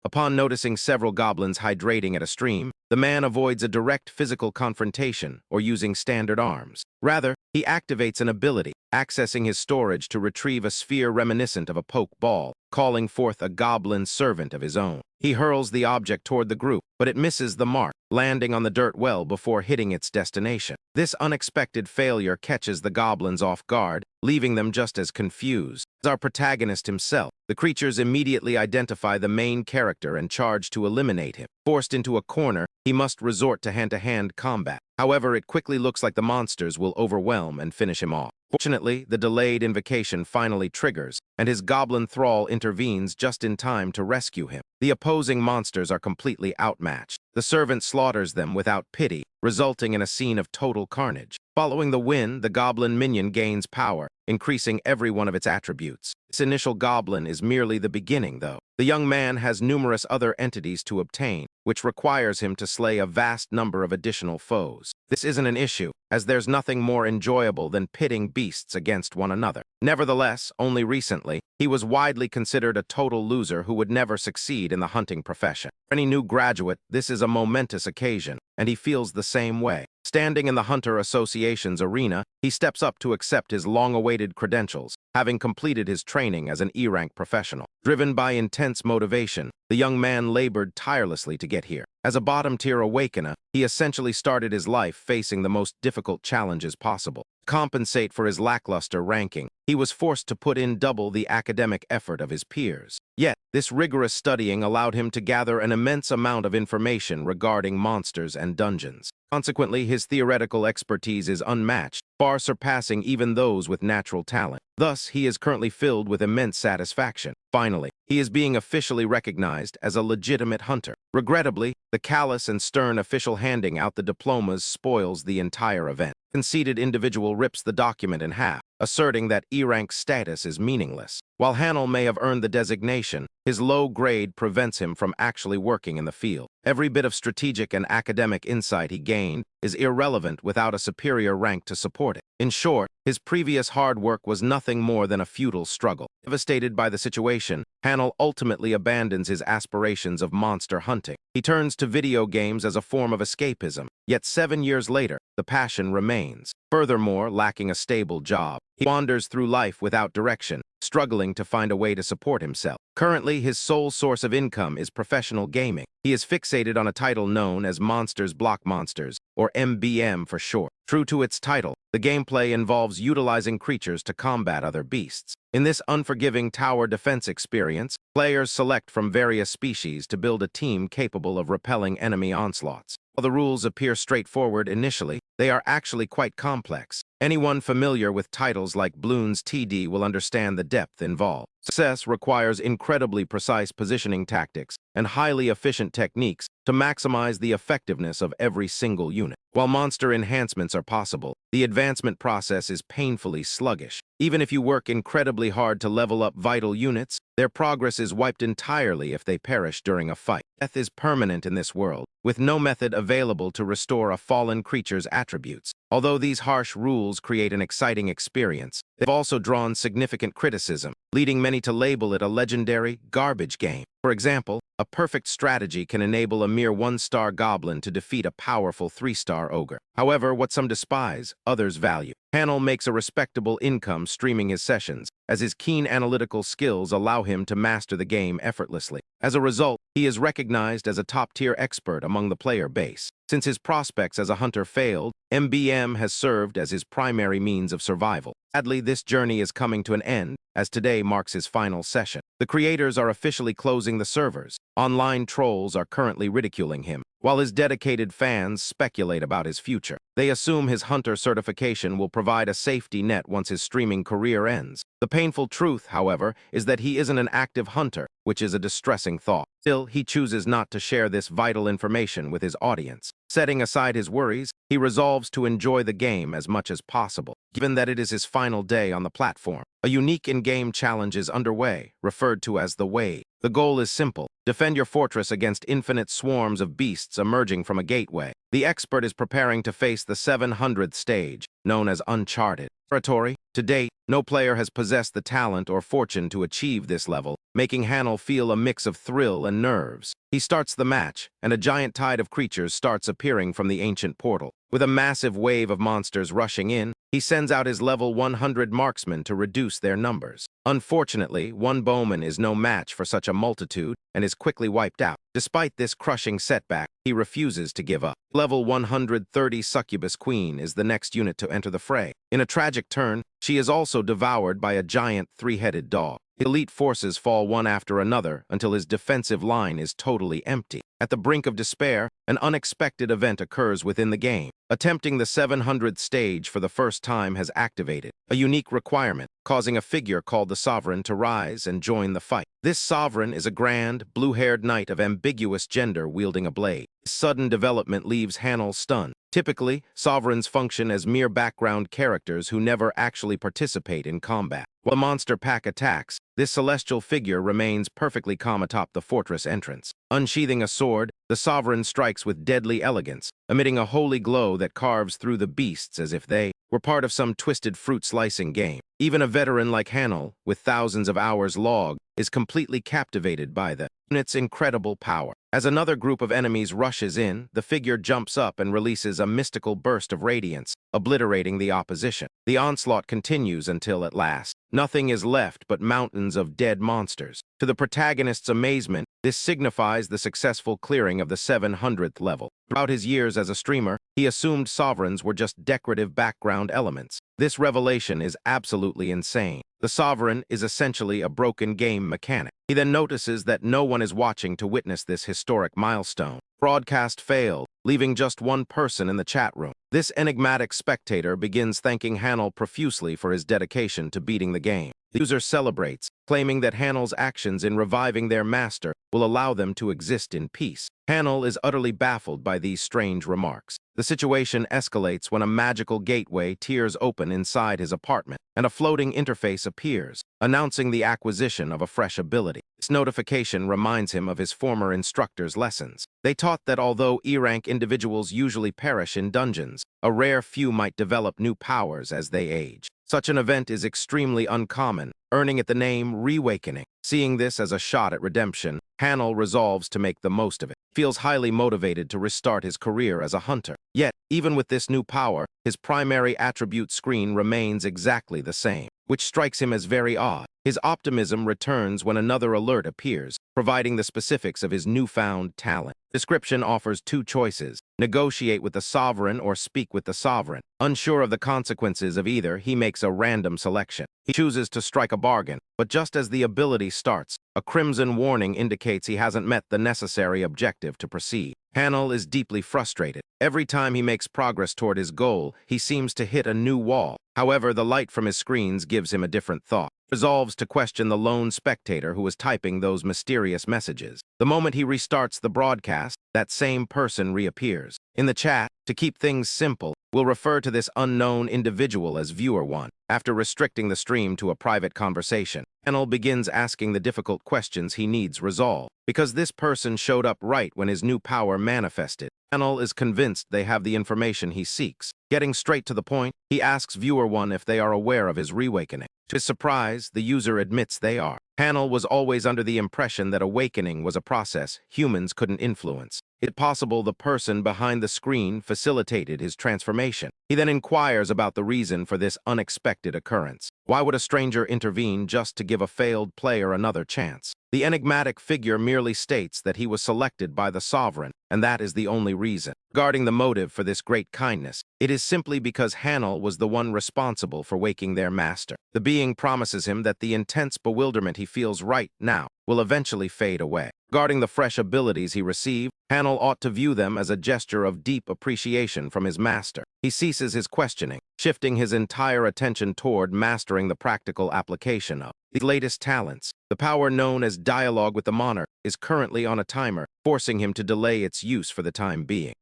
Upon noticing several goblins hydrating at a stream, the man avoids a direct physical confrontation or using standard arms. Rather, he activates an ability, accessing his storage to retrieve a sphere reminiscent of a poke ball, calling forth a goblin servant of his own. He hurls the object toward the group, but it misses the mark, landing on the dirt well before hitting its destination. This unexpected failure catches the goblins off guard, leaving them just as confused as our protagonist himself. The creatures immediately identify the main character and charge to eliminate him. Forced into a corner, he must resort to hand-to-hand combat. However, it quickly looks like the monsters will overwhelm and finish him off. Fortunately, the delayed invocation finally triggers, and his goblin thrall intervenes just in time to rescue him. The opposing monsters are completely outmatched. The servant slaughters them without pity, resulting in a scene of total carnage. Following the win, the goblin minion gains power, increasing every one of its attributes. This initial goblin is merely the beginning, though. The young man has numerous other entities to obtain, which requires him to slay a vast number of additional foes. This isn't an issue, as there's nothing more enjoyable than pitting beasts against one another. Nevertheless, only recently, he was widely considered a total loser who would never succeed in the hunting profession. For any new graduate, this is a momentous occasion, and he feels the same way. Standing in the Hunter Association's arena, he steps up to accept his long-awaited credentials, having completed his training as an E-rank professional. Driven by intense motivation, the young man labored tirelessly to get here. As a bottom-tier Awakener, he essentially started his life facing the most difficult challenges possible. To compensate for his lackluster ranking, he was forced to put in double the academic effort of his peers. Yet, this rigorous studying allowed him to gather an immense amount of information regarding monsters and dungeons. Consequently, his theoretical expertise is unmatched, far surpassing even those with natural talent. Thus, he is currently filled with immense satisfaction. Finally, he is being officially recognized as a legitimate hunter. Regrettably, the callous and stern official handing out the diplomas spoils the entire event. A conceited individual rips the document in half, asserting that E-rank status is meaningless. While Hanel may have earned the designation, his low grade prevents him from actually working in the field. Every bit of strategic and academic insight he gained is irrelevant without a superior rank to support it. In short, his previous hard work was nothing more than a futile struggle. Devastated by the situation, Hanel ultimately abandons his aspirations of monster hunting. He turns to video games as a form of escapism, yet 7 years later, the passion remains. Furthermore, lacking a stable job, he wanders through life without direction, struggling to find a way to support himself. Currently, his sole source of income is professional gaming. He is fixated on a title known as Monsters Block Monsters, or MBM for short. True to its title, the gameplay involves utilizing creatures to combat other beasts. In this unforgiving tower defense experience, players select from various species to build a team capable of repelling enemy onslaughts. While the rules appear straightforward initially, they are actually quite complex. Anyone familiar with titles like Bloons TD will understand the depth involved. Success requires incredibly precise positioning tactics and highly efficient techniques to maximize the effectiveness of every single unit. While monster enhancements are possible, the advancement process is painfully sluggish. Even if you work incredibly hard to level up vital units, their progress is wiped entirely if they perish during a fight. Death is permanent in this world, with no method available to restore a fallen creature's attributes. Although these harsh rules create an exciting experience, they've also drawn significant criticism, leading many to label it a legendary garbage game. For example, a perfect strategy can enable a mere 1-star goblin to defeat a powerful 3-star ogre. However, what some despise, others value. Hanel makes a respectable income streaming his sessions, as his keen analytical skills allow him to master the game effortlessly. As a result, he is recognized as a top-tier expert among the player base. Since his prospects as a hunter failed, MBM has served as his primary means of survival. Sadly, this journey is coming to an end, as today marks his final session. The creators are officially closing the servers. Online trolls are currently ridiculing him, while his dedicated fans speculate about his future. They assume his hunter certification will provide a safety net once his streaming career ends. The painful truth, however, is that he isn't an active hunter, which is a distressing thought. Still, he chooses not to share this vital information with his audience. Setting aside his worries, he resolves to enjoy the game as much as possible. Given that it is his final day on the platform, a unique in-game challenge is underway, referred to as the Wave. The goal is simple: defend your fortress against infinite swarms of beasts emerging from a gateway. The expert is preparing to face the 700th stage, known as uncharted territory. To date, no player has possessed the talent or fortune to achieve this level, making Hanel feel a mix of thrill and nerves. He starts the match, and a giant tide of creatures starts appearing from the ancient portal. With a massive wave of monsters rushing in, he sends out his level 100 marksmen to reduce their numbers. Unfortunately, one bowman is no match for such a multitude and is quickly wiped out. Despite this crushing setback, he refuses to give up. Level 130 Succubus Queen is the next unit to enter the fray. In a tragic turn, she is also devoured by a giant three-headed dog. Elite forces fall one after another until his defensive line is totally empty. At the brink of despair, an unexpected event occurs within the game. Attempting the 700th stage for the first time has activated a unique requirement, causing a figure called the Sovereign to rise and join the fight. This Sovereign is a grand, blue-haired knight of ambiguous gender wielding a blade. Sudden development leaves Hanel stunned. Typically, Sovereigns function as mere background characters who never actually participate in combat. While the monster pack attacks, this celestial figure remains perfectly calm atop the fortress entrance. Unsheathing a sword, the Sovereign strikes with deadly elegance, emitting a holy glow that carves through the beasts as if they were part of some twisted fruit-slicing game. Even a veteran like Hanel, with thousands of hours logged, is completely captivated by the unit's incredible power. As another group of enemies rushes in, the figure jumps up and releases a mystical burst of radiance, obliterating the opposition. The onslaught continues until, at last, nothing is left but mountains of dead monsters. To the protagonist's amazement, this signifies the successful clearing of the 700th level. Throughout his years as a streamer, he assumed Sovereigns were just decorative background elements. This revelation is absolutely insane. The Sovereign is essentially a broken game mechanic. He then notices that no one is watching to witness this historic milestone. Broadcast failed, leaving just one person in the chat room. This enigmatic spectator begins thanking Hanel profusely for his dedication to beating the game. The user celebrates, claiming that Hanel's actions in reviving their master will allow them to exist in peace. Hanel is utterly baffled by these strange remarks. The situation escalates when a magical gateway tears open inside his apartment, and a floating interface appears, announcing the acquisition of a fresh ability. This notification reminds him of his former instructor's lessons. They taught that although E-rank individuals usually perish in dungeons, a rare few might develop new powers as they age. Such an event is extremely uncommon, earning it the name Reawakening. Seeing this as a shot at redemption, Hanel resolves to make the most of it. He feels highly motivated to restart his career as a hunter. Yet, even with this new power, his primary attribute screen remains exactly the same, which strikes him as very odd. His optimism returns when another alert appears, providing the specifics of his newfound talent. Description offers two choices: negotiate with the Sovereign or speak with the Sovereign. Unsure of the consequences of either, he makes a random selection. He chooses to strike a bargain, but just as the ability starts, a crimson warning indicates he hasn't met the necessary objective to proceed. Hanel is deeply frustrated. Every time he makes progress toward his goal, he seems to hit a new wall. However, the light from his screens gives him a different thought. He resolves to question the lone spectator who is typing those mysterious messages. The moment he restarts the broadcast, that same person reappears. In the chat, to keep things simple, we'll refer to this unknown individual as Viewer 1. After restricting the stream to a private conversation, Hanel begins asking the difficult questions he needs resolved. Because this person showed up right when his new power manifested, Hanel is convinced they have the information he seeks. Getting straight to the point, he asks Viewer 1 if they are aware of his reawakening. To his surprise, the user admits they are. Hanel was always under the impression that awakening was a process humans couldn't influence. It's possible the person behind the screen facilitated his transformation. He then inquires about the reason for this unexpected occurrence. Why would a stranger intervene just to give a failed player another chance? The enigmatic figure merely states that he was selected by the Sovereign, and that is the only reason. Regarding the motive for this great kindness, it is simply because Hanel was the one responsible for waking their master. The being promises him that the intense bewilderment he feels right now will eventually fade away. Regarding the fresh abilities he received, Hanel ought to view them as a gesture of deep appreciation from his master. He ceases his questioning, shifting his entire attention toward mastering the practical application of his latest talents. The power known as Dialogue with the Monarch is currently on a timer, forcing him to delay its use for the time being.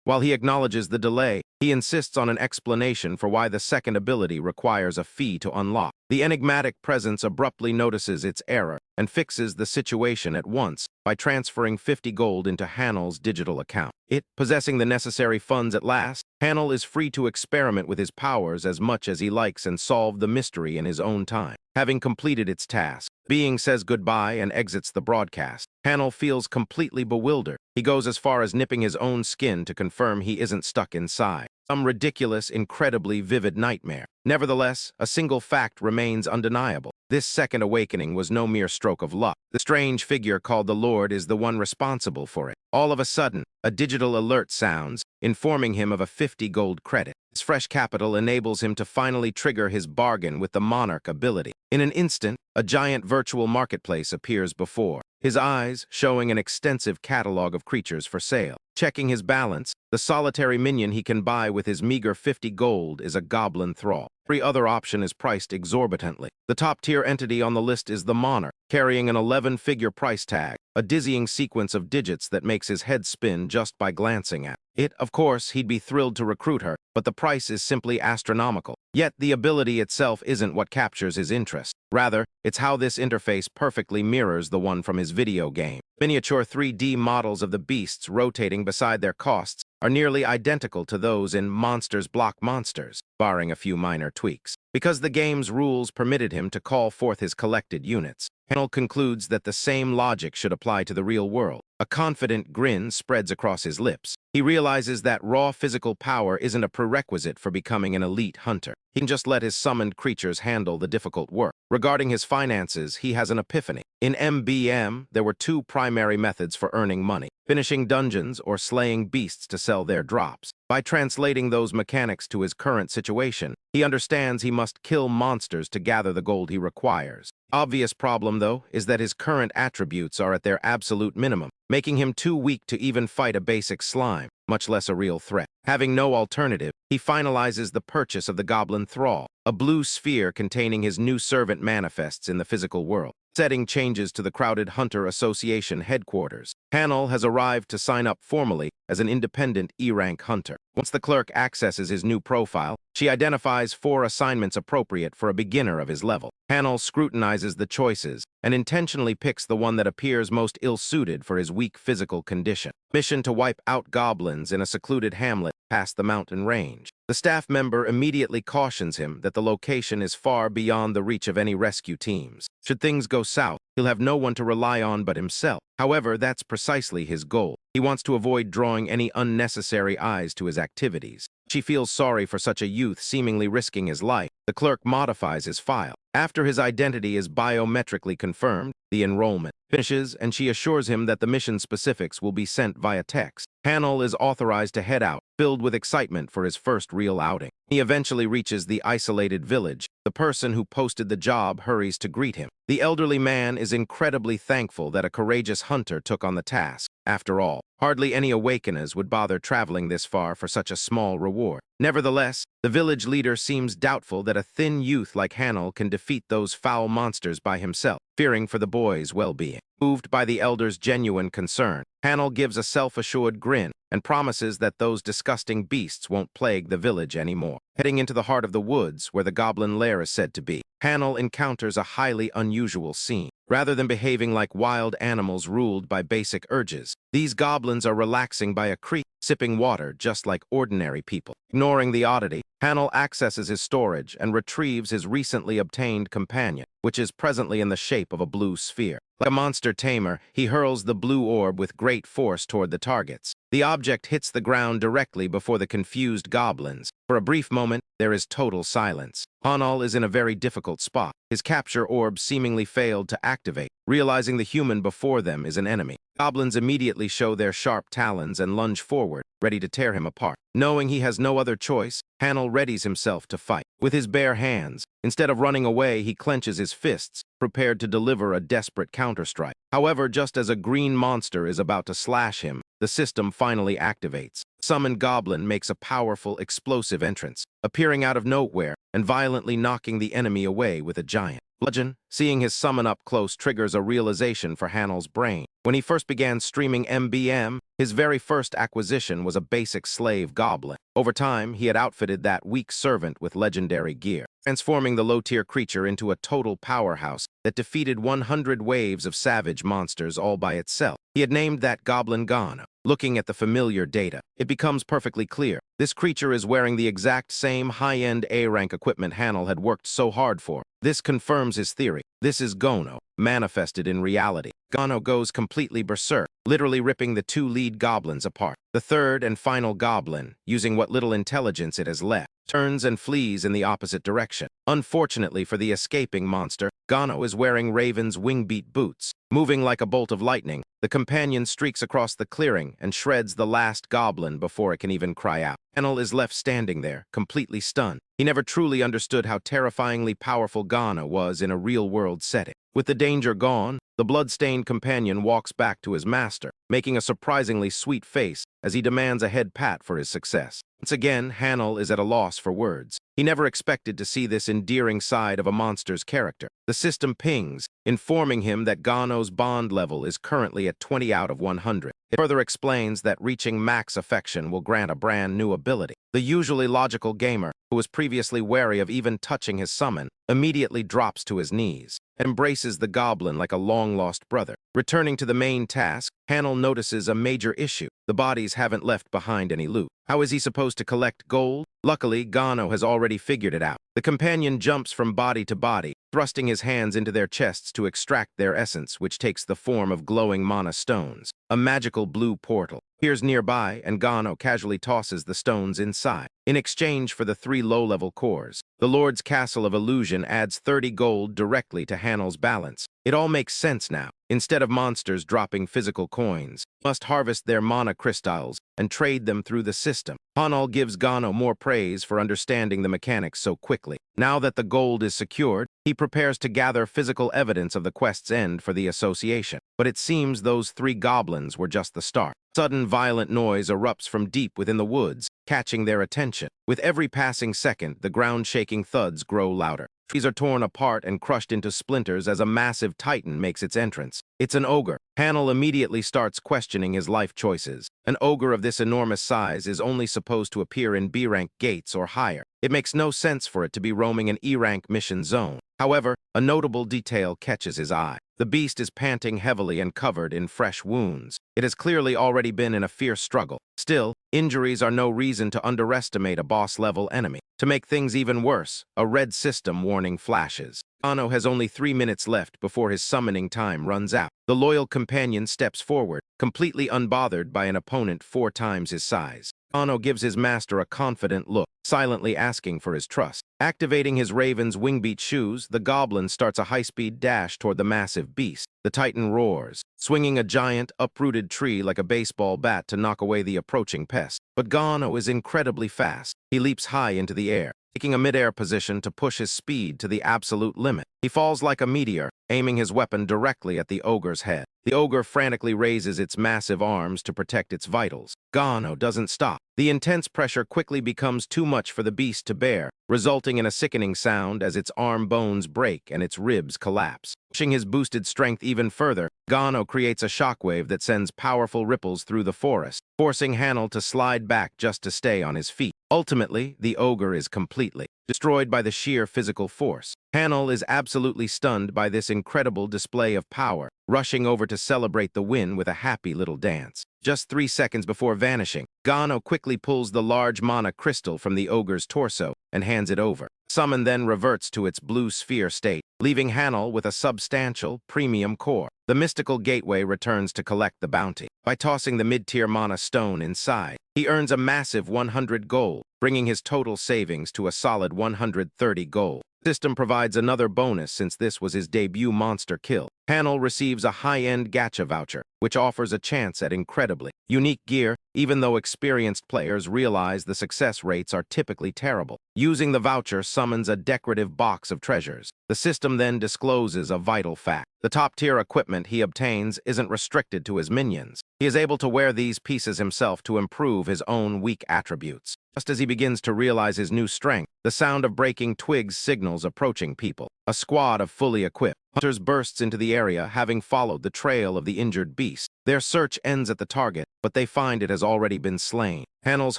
While he acknowledges the delay, he insists on an explanation for why the second ability requires a fee to unlock. The enigmatic presence abruptly notices its error, and fixes the situation at once by transferring 50 gold into Hanel's digital account. Possessing the necessary funds at last, Hanel is free to experiment with his powers as much as he likes and solve the mystery in his own time. Having completed its task, Being says goodbye and exits the broadcast. Hanel feels completely bewildered. He goes as far as nipping his own skin to confirm he isn't stuck inside some ridiculous, incredibly vivid nightmare. Nevertheless, a single fact remains undeniable. This second awakening was no mere stroke of luck. The strange figure called the Lord is the one responsible for it. All of a sudden, a digital alert sounds, informing him of a 50 gold credit. His fresh capital enables him to finally trigger his bargain with the Monarch ability. In an instant, a giant virtual marketplace appears before his eyes, showing an extensive catalog of creatures for sale. Checking his balance, the solitary minion he can buy with his meager 50 gold is a goblin thrall. Every other option is priced exorbitantly. The top-tier entity on the list is the Monarch, carrying an 11-figure price tag, a dizzying sequence of digits that makes his head spin just by glancing at it. Of course, he'd be thrilled to recruit her, but the price is simply astronomical. Yet, the ability itself isn't what captures his interest. Rather, it's how this interface perfectly mirrors the one from his video game. Miniature 3D models of the beasts rotating beside their costs are nearly identical to those in Monsters Block Monsters, barring a few minor tweaks. Because the game's rules permitted him to call forth his collected units, Hanel concludes that the same logic should apply to the real world. A confident grin spreads across his lips. He realizes that raw physical power isn't a prerequisite for becoming an elite hunter. He can just let his summoned creatures handle the difficult work. Regarding his finances, he has an epiphany. In MBM, there were two primary methods for earning money: finishing dungeons or slaying beasts to sell their drops. By translating those mechanics to his current situation, he understands he must kill monsters to gather the gold he requires. Obvious problem, though, is that his current attributes are at their absolute minimum, making him too weak to even fight a basic slime, much less a real threat. Having no alternative, he finalizes the purchase of the Goblin Thrall, a blue sphere containing his new servant manifests in the physical world. Setting changes to the crowded Hunter Association headquarters. Hanel has arrived to sign up formally as an independent E-rank hunter. Once the clerk accesses his new profile, she identifies 4 assignments appropriate for a beginner of his level. Hanel scrutinizes the choices and intentionally picks the one that appears most ill-suited for his weak physical condition. Mission to wipe out goblins in a secluded hamlet past the mountain range. The staff member immediately cautions him that the location is far beyond the reach of any rescue teams. Should things go south, he'll have no one to rely on but himself. However, that's precisely his goal. He wants to avoid drawing any unnecessary eyes to his activities. She feels sorry for such a youth seemingly risking his life. The clerk modifies his file. After his identity is biometrically confirmed, the enrollment finishes, and she assures him that the mission specifics will be sent via text. Hanel is authorized to head out, filled with excitement for his first real outing. He eventually reaches the isolated village. The person who posted the job hurries to greet him. The elderly man is incredibly thankful that a courageous hunter took on the task. After all, hardly any awakeners would bother traveling this far for such a small reward. Nevertheless, the village leader seems doubtful that a thin youth like Hanel can defeat those foul monsters by himself, fearing for the boy's well-being. Moved by the elder's genuine concern, Hanel gives a self-assured grin and promises that those disgusting beasts won't plague the village anymore. Heading into the heart of the woods, where the goblin lair is said to be, Hanel encounters a highly unusual scene. Rather than behaving like wild animals ruled by basic urges, these goblins are relaxing by a creek, sipping water just like ordinary people. Ignoring the oddity, Hanel accesses his storage and retrieves his recently obtained companion, which is presently in the shape of a blue sphere. Like a monster tamer, he hurls the blue orb with great force toward the targets. The object hits the ground directly before the confused goblins. For a brief moment, there is total silence. Hanel is in a very difficult spot. His capture orb seemingly failed to activate, realizing the human before them is an enemy. Goblins immediately show their sharp talons and lunge forward, ready to tear him apart. Knowing he has no other choice, Hanel readies himself to fight. With his bare hands, instead of running away, he clenches his fists, prepared to deliver a desperate counterstrike. However, just as a green monster is about to slash him, the system finally activates. Summoned Goblin makes a powerful, explosive entrance, appearing out of nowhere and violently knocking the enemy away with a giant bludgeon. Seeing his summon up close triggers a realization for Hanel's brain. When he first began streaming MBM, his very first acquisition was a basic slave goblin. Over time, he had outfitted that weak servant with legendary gear, transforming the low-tier creature into a total powerhouse that defeated 100 waves of savage monsters all by itself. He had named that goblin Gano. Looking at the familiar data, it becomes perfectly clear. This creature is wearing the exact same high-end A-rank equipment Hanel had worked so hard for. This confirms his theory. This is Gono, manifested in reality. Gano goes completely berserk, literally ripping the two lead goblins apart. The third and final goblin, using what little intelligence it has left, turns and flees in the opposite direction. Unfortunately for the escaping monster, Gano is wearing Raven's wing-beat boots. Moving like a bolt of lightning, the companion streaks across the clearing and shreds the last goblin before it can even cry out. Hanel is left standing there, completely stunned. He never truly understood how terrifyingly powerful Gano was in a real-world setting. With the danger gone, the blood-stained companion walks back to his master, making a surprisingly sweet face as he demands a head pat for his success. Once again, Hanel is at a loss for words. He never expected to see this endearing side of a monster's character. The system pings, informing him that Gano's bond level is currently at 20 out of 100. It further explains that reaching max affection will grant a brand new ability. The usually logical gamer, who was previously wary of even touching his summon, immediately drops to his knees, embraces the goblin like a long-lost brother. Returning to the main task, Hanel notices a major issue. The bodies haven't left behind any loot. How is he supposed to collect gold? Luckily, Gano has already figured it out. The companion jumps from body to body, thrusting his hands into their chests to extract their essence, which takes the form of glowing mana stones. A magical blue portal appears nearby, and Gano casually tosses the stones inside. In exchange for the 3 low-level cores, the Lord's Castle of Illusion adds 30 gold directly to Hanel's balance. It all makes sense now. Instead of monsters dropping physical coins, must harvest their mana crystals and trade them through the system. Hanel gives Gano more praise for understanding the mechanics so quickly. Now that the gold is secured, he prepares to gather physical evidence of the quest's end for the association. But it seems those 3 goblins were just the start. Sudden violent noise erupts from deep within the woods, catching their attention. With every passing second, the ground-shaking thuds grow louder. Trees are torn apart and crushed into splinters as a massive titan makes its entrance. It's an ogre. Hanel immediately starts questioning his life choices. An ogre of this enormous size is only supposed to appear in B-rank gates or higher. It makes no sense for it to be roaming an E-rank mission zone. However, a notable detail catches his eye. The beast is panting heavily and covered in fresh wounds. It has clearly already been in a fierce struggle. Still, injuries are no reason to underestimate a boss-level enemy. To make things even worse, a red system warning flashes. Gano has only 3 minutes left before his summoning time runs out. The loyal companion steps forward, completely unbothered by an opponent 4 times his size. Gano gives his master a confident look, silently asking for his trust. Activating his Raven's wingbeat shoes, the goblin starts a high-speed dash toward the massive beast. The titan roars, swinging a giant, uprooted tree like a baseball bat to knock away the approaching pest. But Gano is incredibly fast. He leaps high into the air, taking a mid-air position to push his speed to the absolute limit. He falls like a meteor, aiming his weapon directly at the ogre's head. The ogre frantically raises its massive arms to protect its vitals. Gano doesn't stop. The intense pressure quickly becomes too much for the beast to bear, resulting in a sickening sound as its arm bones break and its ribs collapse. Pushing his boosted strength even further, Gano creates a shockwave that sends powerful ripples through the forest, forcing Hanel to slide back just to stay on his feet. Ultimately, the ogre is completely destroyed by the sheer physical force. Hanel is absolutely stunned by this incredible display of power, rushing over to celebrate the win with a happy little dance. Just 3 seconds before vanishing, Gano quickly pulls the large mana crystal from the ogre's torso and hands it over. Summon then reverts to its blue sphere state, leaving Hanel with a substantial, premium core. The mystical gateway returns to collect the bounty. By tossing the mid-tier mana stone inside, he earns a massive 100 gold, bringing his total savings to a solid 130 gold. The system provides another bonus since this was his debut monster kill. Hanel receives a high-end gacha voucher, which offers a chance at incredibly unique gear, even though experienced players realize the success rates are typically terrible. Using the voucher summons a decorative box of treasures. The system then discloses a vital fact. The top-tier equipment he obtains isn't restricted to his minions. He is able to wear these pieces himself to improve his own weak attributes. Just as he begins to realize his new strength, the sound of breaking twigs signals approaching people. A squad of fully equipped, Hunters bursts into the area, having followed the trail of the injured beast. Their search ends at the target, but they find it has already been slain. Hanel's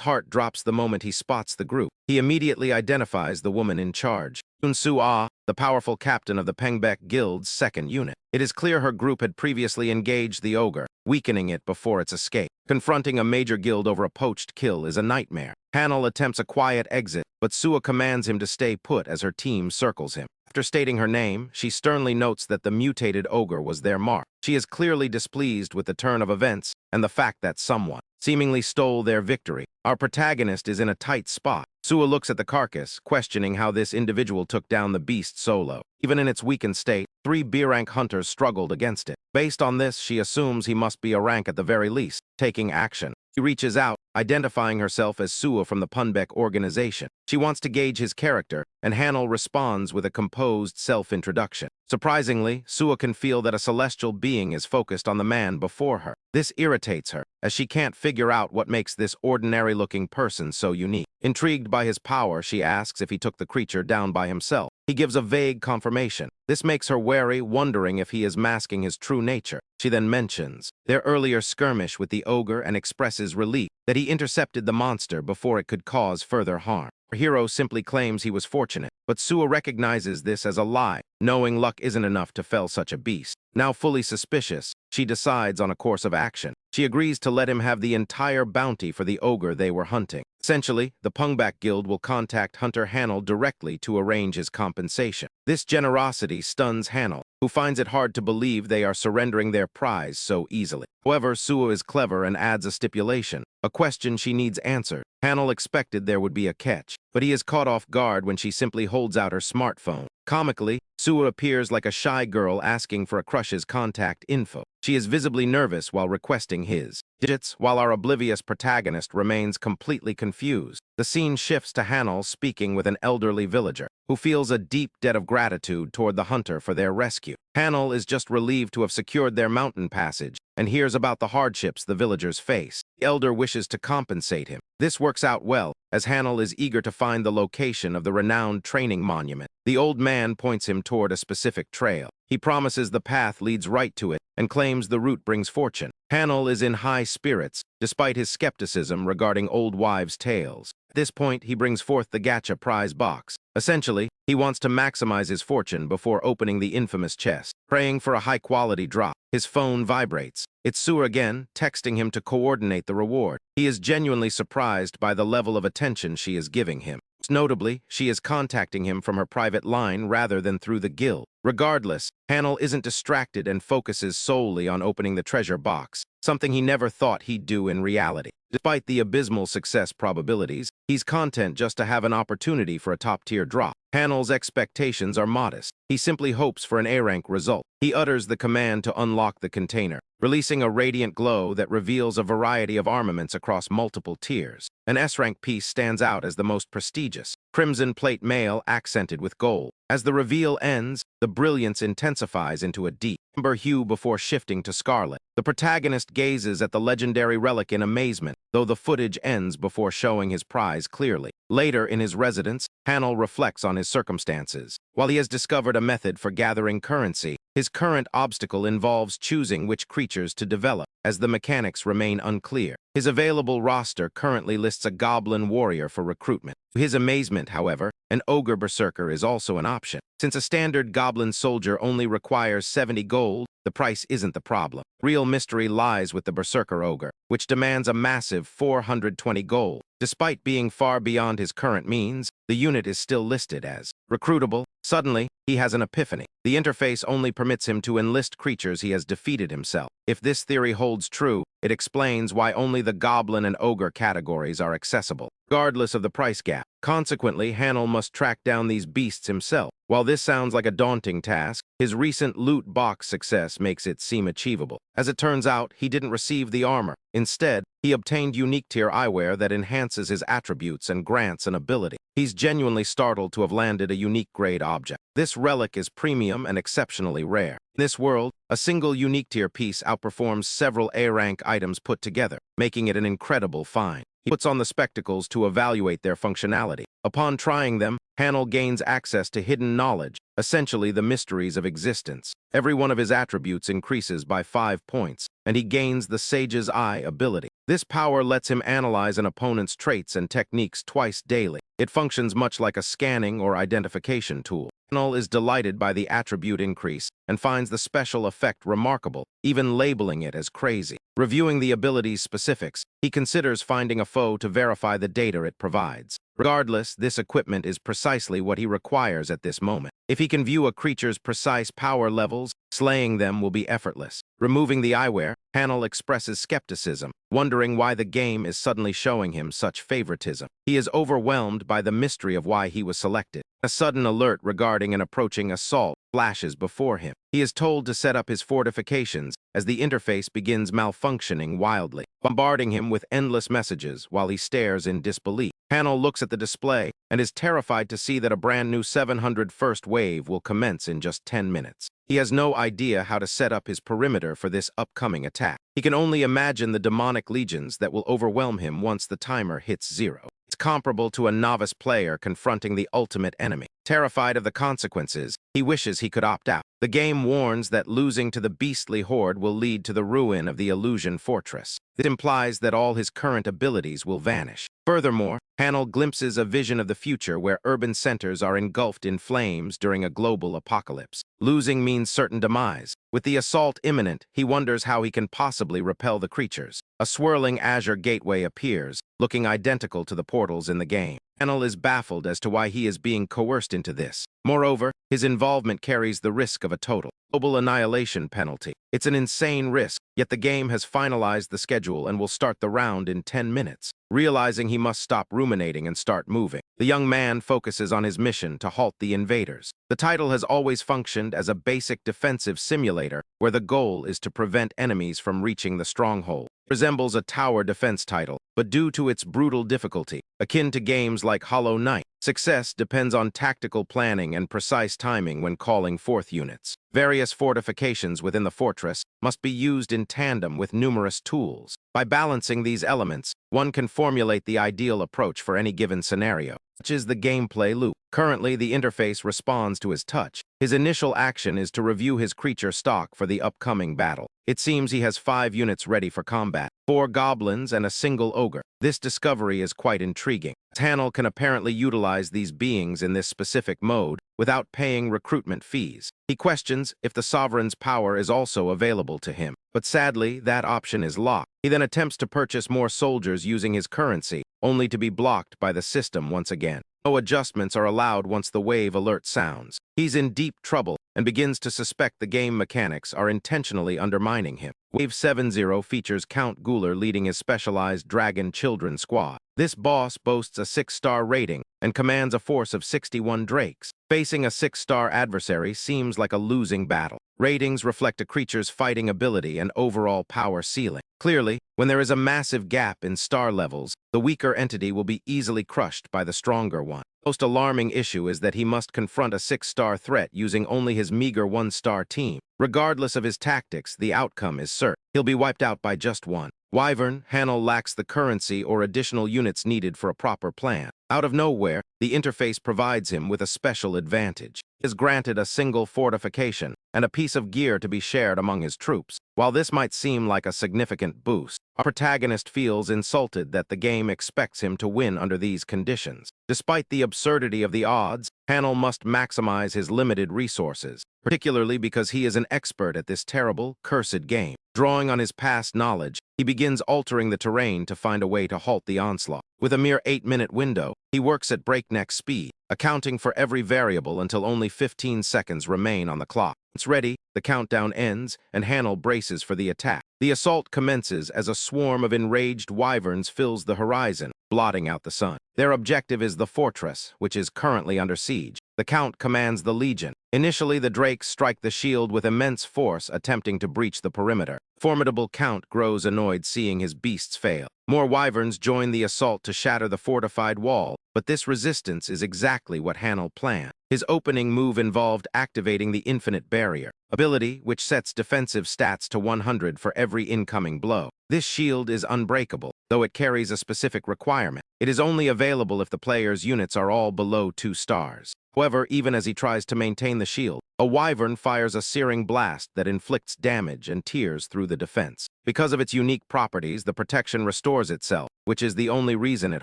heart drops the moment he spots the group. He immediately identifies the woman in charge, Yun-Su-Ah, the powerful captain of the Pengbek Guild's second unit. It is clear her group had previously engaged the ogre, weakening it before its escape. Confronting a major guild over a poached kill is a nightmare. Hanel attempts a quiet exit, but Sua commands him to stay put as her team circles him. After stating her name, she sternly notes that the mutated ogre was their mark. She is clearly displeased with the turn of events and the fact that someone seemingly stole their victory. Our protagonist is in a tight spot. Sua looks at the carcass, questioning how this individual took down the beast solo. Even in its weakened state, 3 B-rank hunters struggled against it. Based on this, she assumes he must be a rank at the very least, taking action. She reaches out, identifying herself as Sua from the Punbek organization. She wants to gauge his character, and Hanel responds with a composed self-introduction. Surprisingly, Sua can feel that a celestial being is focused on the man before her. This irritates her, as she can't figure out what makes this ordinary-looking person so unique. Intrigued by his power, she asks if he took the creature down by himself. He gives a vague confirmation. This makes her wary, wondering if he is masking his true nature. She then mentions their earlier skirmish with the ogre and expresses relief that he intercepted the monster before it could cause further harm. Our hero simply claims he was fortunate, but Sua recognizes this as a lie, knowing luck isn't enough to fell such a beast. Now fully suspicious, she decides on a course of action. She agrees to let him have the entire bounty for the ogre they were hunting. Essentially, the Pungbak Guild will contact Hunter Hanel directly to arrange his compensation. This generosity stuns Hanel, who finds it hard to believe they are surrendering their prize so easily. However, Sua is clever and adds a stipulation, a question she needs answered. Hanel expected there would be a catch, but he is caught off guard when she simply holds out her smartphone. Comically, Sua appears like a shy girl asking for a crush's contact info. She is visibly nervous while requesting his digits, while our oblivious protagonist remains completely confused. The scene shifts to Hanel speaking with an elderly villager, who feels a deep debt of gratitude toward the hunter for their rescue. Hanel is just relieved to have secured their mountain passage, and hears about the hardships the villagers face. The elder wishes to compensate him. This works out well, as Hanel is eager to find the location of the renowned training monument. The old man points him toward a specific trail. He promises the path leads right to it and claims the route brings fortune. Hanel is in high spirits, despite his skepticism regarding old wives' tales. At this point, he brings forth the gacha prize box. Essentially, he wants to maximize his fortune before opening the infamous chest. Praying for a high-quality drop, his phone vibrates. It's Sue again, texting him to coordinate the reward. He is genuinely surprised by the level of attention she is giving him. Notably, she is contacting him from her private line rather than through the guild. Regardless, Hanel isn't distracted and focuses solely on opening the treasure box, something he never thought he'd do in reality. Despite the abysmal success probabilities, he's content just to have an opportunity for a top-tier drop. Hanel's expectations are modest. He simply hopes for an A-rank result. He utters the command to unlock the container, releasing a radiant glow that reveals a variety of armaments across multiple tiers. An S-rank piece stands out as the most prestigious, crimson plate mail accented with gold. As the reveal ends, the brilliance intensifies into a deep amber hue before shifting to scarlet. The protagonist gazes at the legendary relic in amazement, though the footage ends before showing his prize clearly. Later in his residence, Hanel reflects on his circumstances. While he has discovered a method for gathering currency, his current obstacle involves choosing which creatures to develop, as the mechanics remain unclear. His available roster currently lists a goblin warrior for recruitment. To his amazement, however, an ogre berserker is also an option. Since a standard goblin soldier only requires 70 gold, the price isn't the problem. Real mystery lies with the berserker ogre, which demands a massive 420 gold. Despite being far beyond his current means, the unit is still listed as recruitable. Suddenly, he has an epiphany. The interface only permits him to enlist creatures he has defeated himself. If this theory holds true, it explains why only the goblin and ogre categories are accessible, regardless of the price gap. Consequently, Hanel must track down these beasts himself. While this sounds like a daunting task, his recent loot box success makes it seem achievable. As it turns out, he didn't receive the armor. Instead, he obtained unique tier eyewear that enhances his attributes and grants an ability. He's genuinely startled to have landed a unique grade object. This relic is premium and exceptionally rare. In this world, a single unique tier piece outperforms several A-rank items put together, making it an incredible find. He puts on the spectacles to evaluate their functionality. Upon trying them, Hanel gains access to hidden knowledge, essentially the mysteries of existence. Every one of his attributes increases by 5 points, and he gains the Sage's Eye ability. This power lets him analyze an opponent's traits and techniques twice daily. It functions much like a scanning or identification tool. Hanel is delighted by the attribute increase and finds the special effect remarkable, even labeling it as crazy. Reviewing the ability's specifics, he considers finding a foe to verify the data it provides. Regardless, this equipment is precisely what he requires at this moment. If he can view a creature's precise power levels, slaying them will be effortless. Removing the eyewear, Hanel expresses skepticism, wondering why the game is suddenly showing him such favoritism. He is overwhelmed by the mystery of why he was selected. A sudden alert regarding an approaching assault flashes before him. He is told to set up his fortifications as the interface begins malfunctioning wildly, bombarding him with endless messages while he stares in disbelief. Hanel looks at the display and is terrified to see that a brand new 701st wave will commence in just 10 minutes. He has no idea how to set up his perimeter for this upcoming attack. He can only imagine the demonic legions that will overwhelm him once the timer hits 0. It's comparable to a novice player confronting the ultimate enemy. Terrified of the consequences, he wishes he could opt out. The game warns that losing to the beastly horde will lead to the ruin of the illusion fortress. It implies that all his current abilities will vanish. Furthermore, Hanel glimpses a vision of the future where urban centers are engulfed in flames during a global apocalypse. Losing means certain demise. With the assault imminent, he wonders how he can possibly repel the creatures. A swirling azure gateway appears, looking identical to the portals in the game. Hanel is baffled as to why he is being coerced into this. Moreover, his involvement carries the risk of a total global annihilation penalty. It's an insane risk, yet the game has finalized the schedule and will start the round in 10 minutes. Realizing he must stop ruminating and start moving, the young man focuses on his mission to halt the invaders. The title has always functioned as a basic defensive simulator where the goal is to prevent enemies from reaching the stronghold. It resembles a tower defense title, but due to its brutal difficulty, akin to games like Hollow Knight, success depends on tactical planning and precise timing when calling forth units. Various fortifications within the fortress must be used in tandem with numerous tools. By balancing these elements, one can formulate the ideal approach for any given scenario. Such is the gameplay loop. Currently, the interface responds to his touch. His initial action is to review his creature stock for the upcoming battle. It seems he has 5 units ready for combat, 4 goblins and a single ogre. This discovery is quite intriguing. Hanel can apparently utilize these beings in this specific mode without paying recruitment fees. He questions if the Sovereign's power is also available to him, but sadly, that option is locked. He then attempts to purchase more soldiers using his currency, only to be blocked by the system once again. No adjustments are allowed once the wave alert sounds. He's in deep trouble and begins to suspect the game mechanics are intentionally undermining him. Wave 70 features Count Gular leading his specialized Dragon Children squad. This boss boasts a 6-star rating and commands a force of 61 drakes. Facing a 6-star adversary seems like a losing battle. Ratings reflect a creature's fighting ability and overall power ceiling. Clearly, when there is a massive gap in star levels, the weaker entity will be easily crushed by the stronger one. The most alarming issue is that he must confront a 6-star threat using only his meager 1-star team. Regardless of his tactics, the outcome is certain. He'll be wiped out by just one. Wyvern, Hanel lacks the currency or additional units needed for a proper plan. Out of nowhere, the interface provides him with a special advantage. He is granted a single fortification and a piece of gear to be shared among his troops. While this might seem like a significant boost, our protagonist feels insulted that the game expects him to win under these conditions. Despite the absurdity of the odds, Hanel must maximize his limited resources, particularly because he is an expert at this terrible, cursed game. Drawing on his past knowledge, he begins altering the terrain to find a way to halt the onslaught. With a mere 8-minute window, he works at breakneck speed, accounting for every variable until only 15 seconds remain on the clock. Once ready, the countdown ends, and Hanel braces for the attack. The assault commences as a swarm of enraged wyverns fills the horizon, blotting out the sun. Their objective is the fortress, which is currently under siege. The Count commands the legion. Initially, the drakes strike the shield with immense force, attempting to breach the perimeter. Formidable Count grows annoyed seeing his beasts fail. More wyverns join the assault to shatter the fortified wall, but this resistance is exactly what Hanel planned. His opening move involved activating the Infinite Barrier, ability which sets defensive stats to 100 for every incoming blow. This shield is unbreakable, though it carries a specific requirement. It is only available if the player's units are all below 2 stars. However, even as he tries to maintain the shield, a wyvern fires a searing blast that inflicts damage and tears through the defense. Because of its unique properties, the protection restores itself, which is the only reason it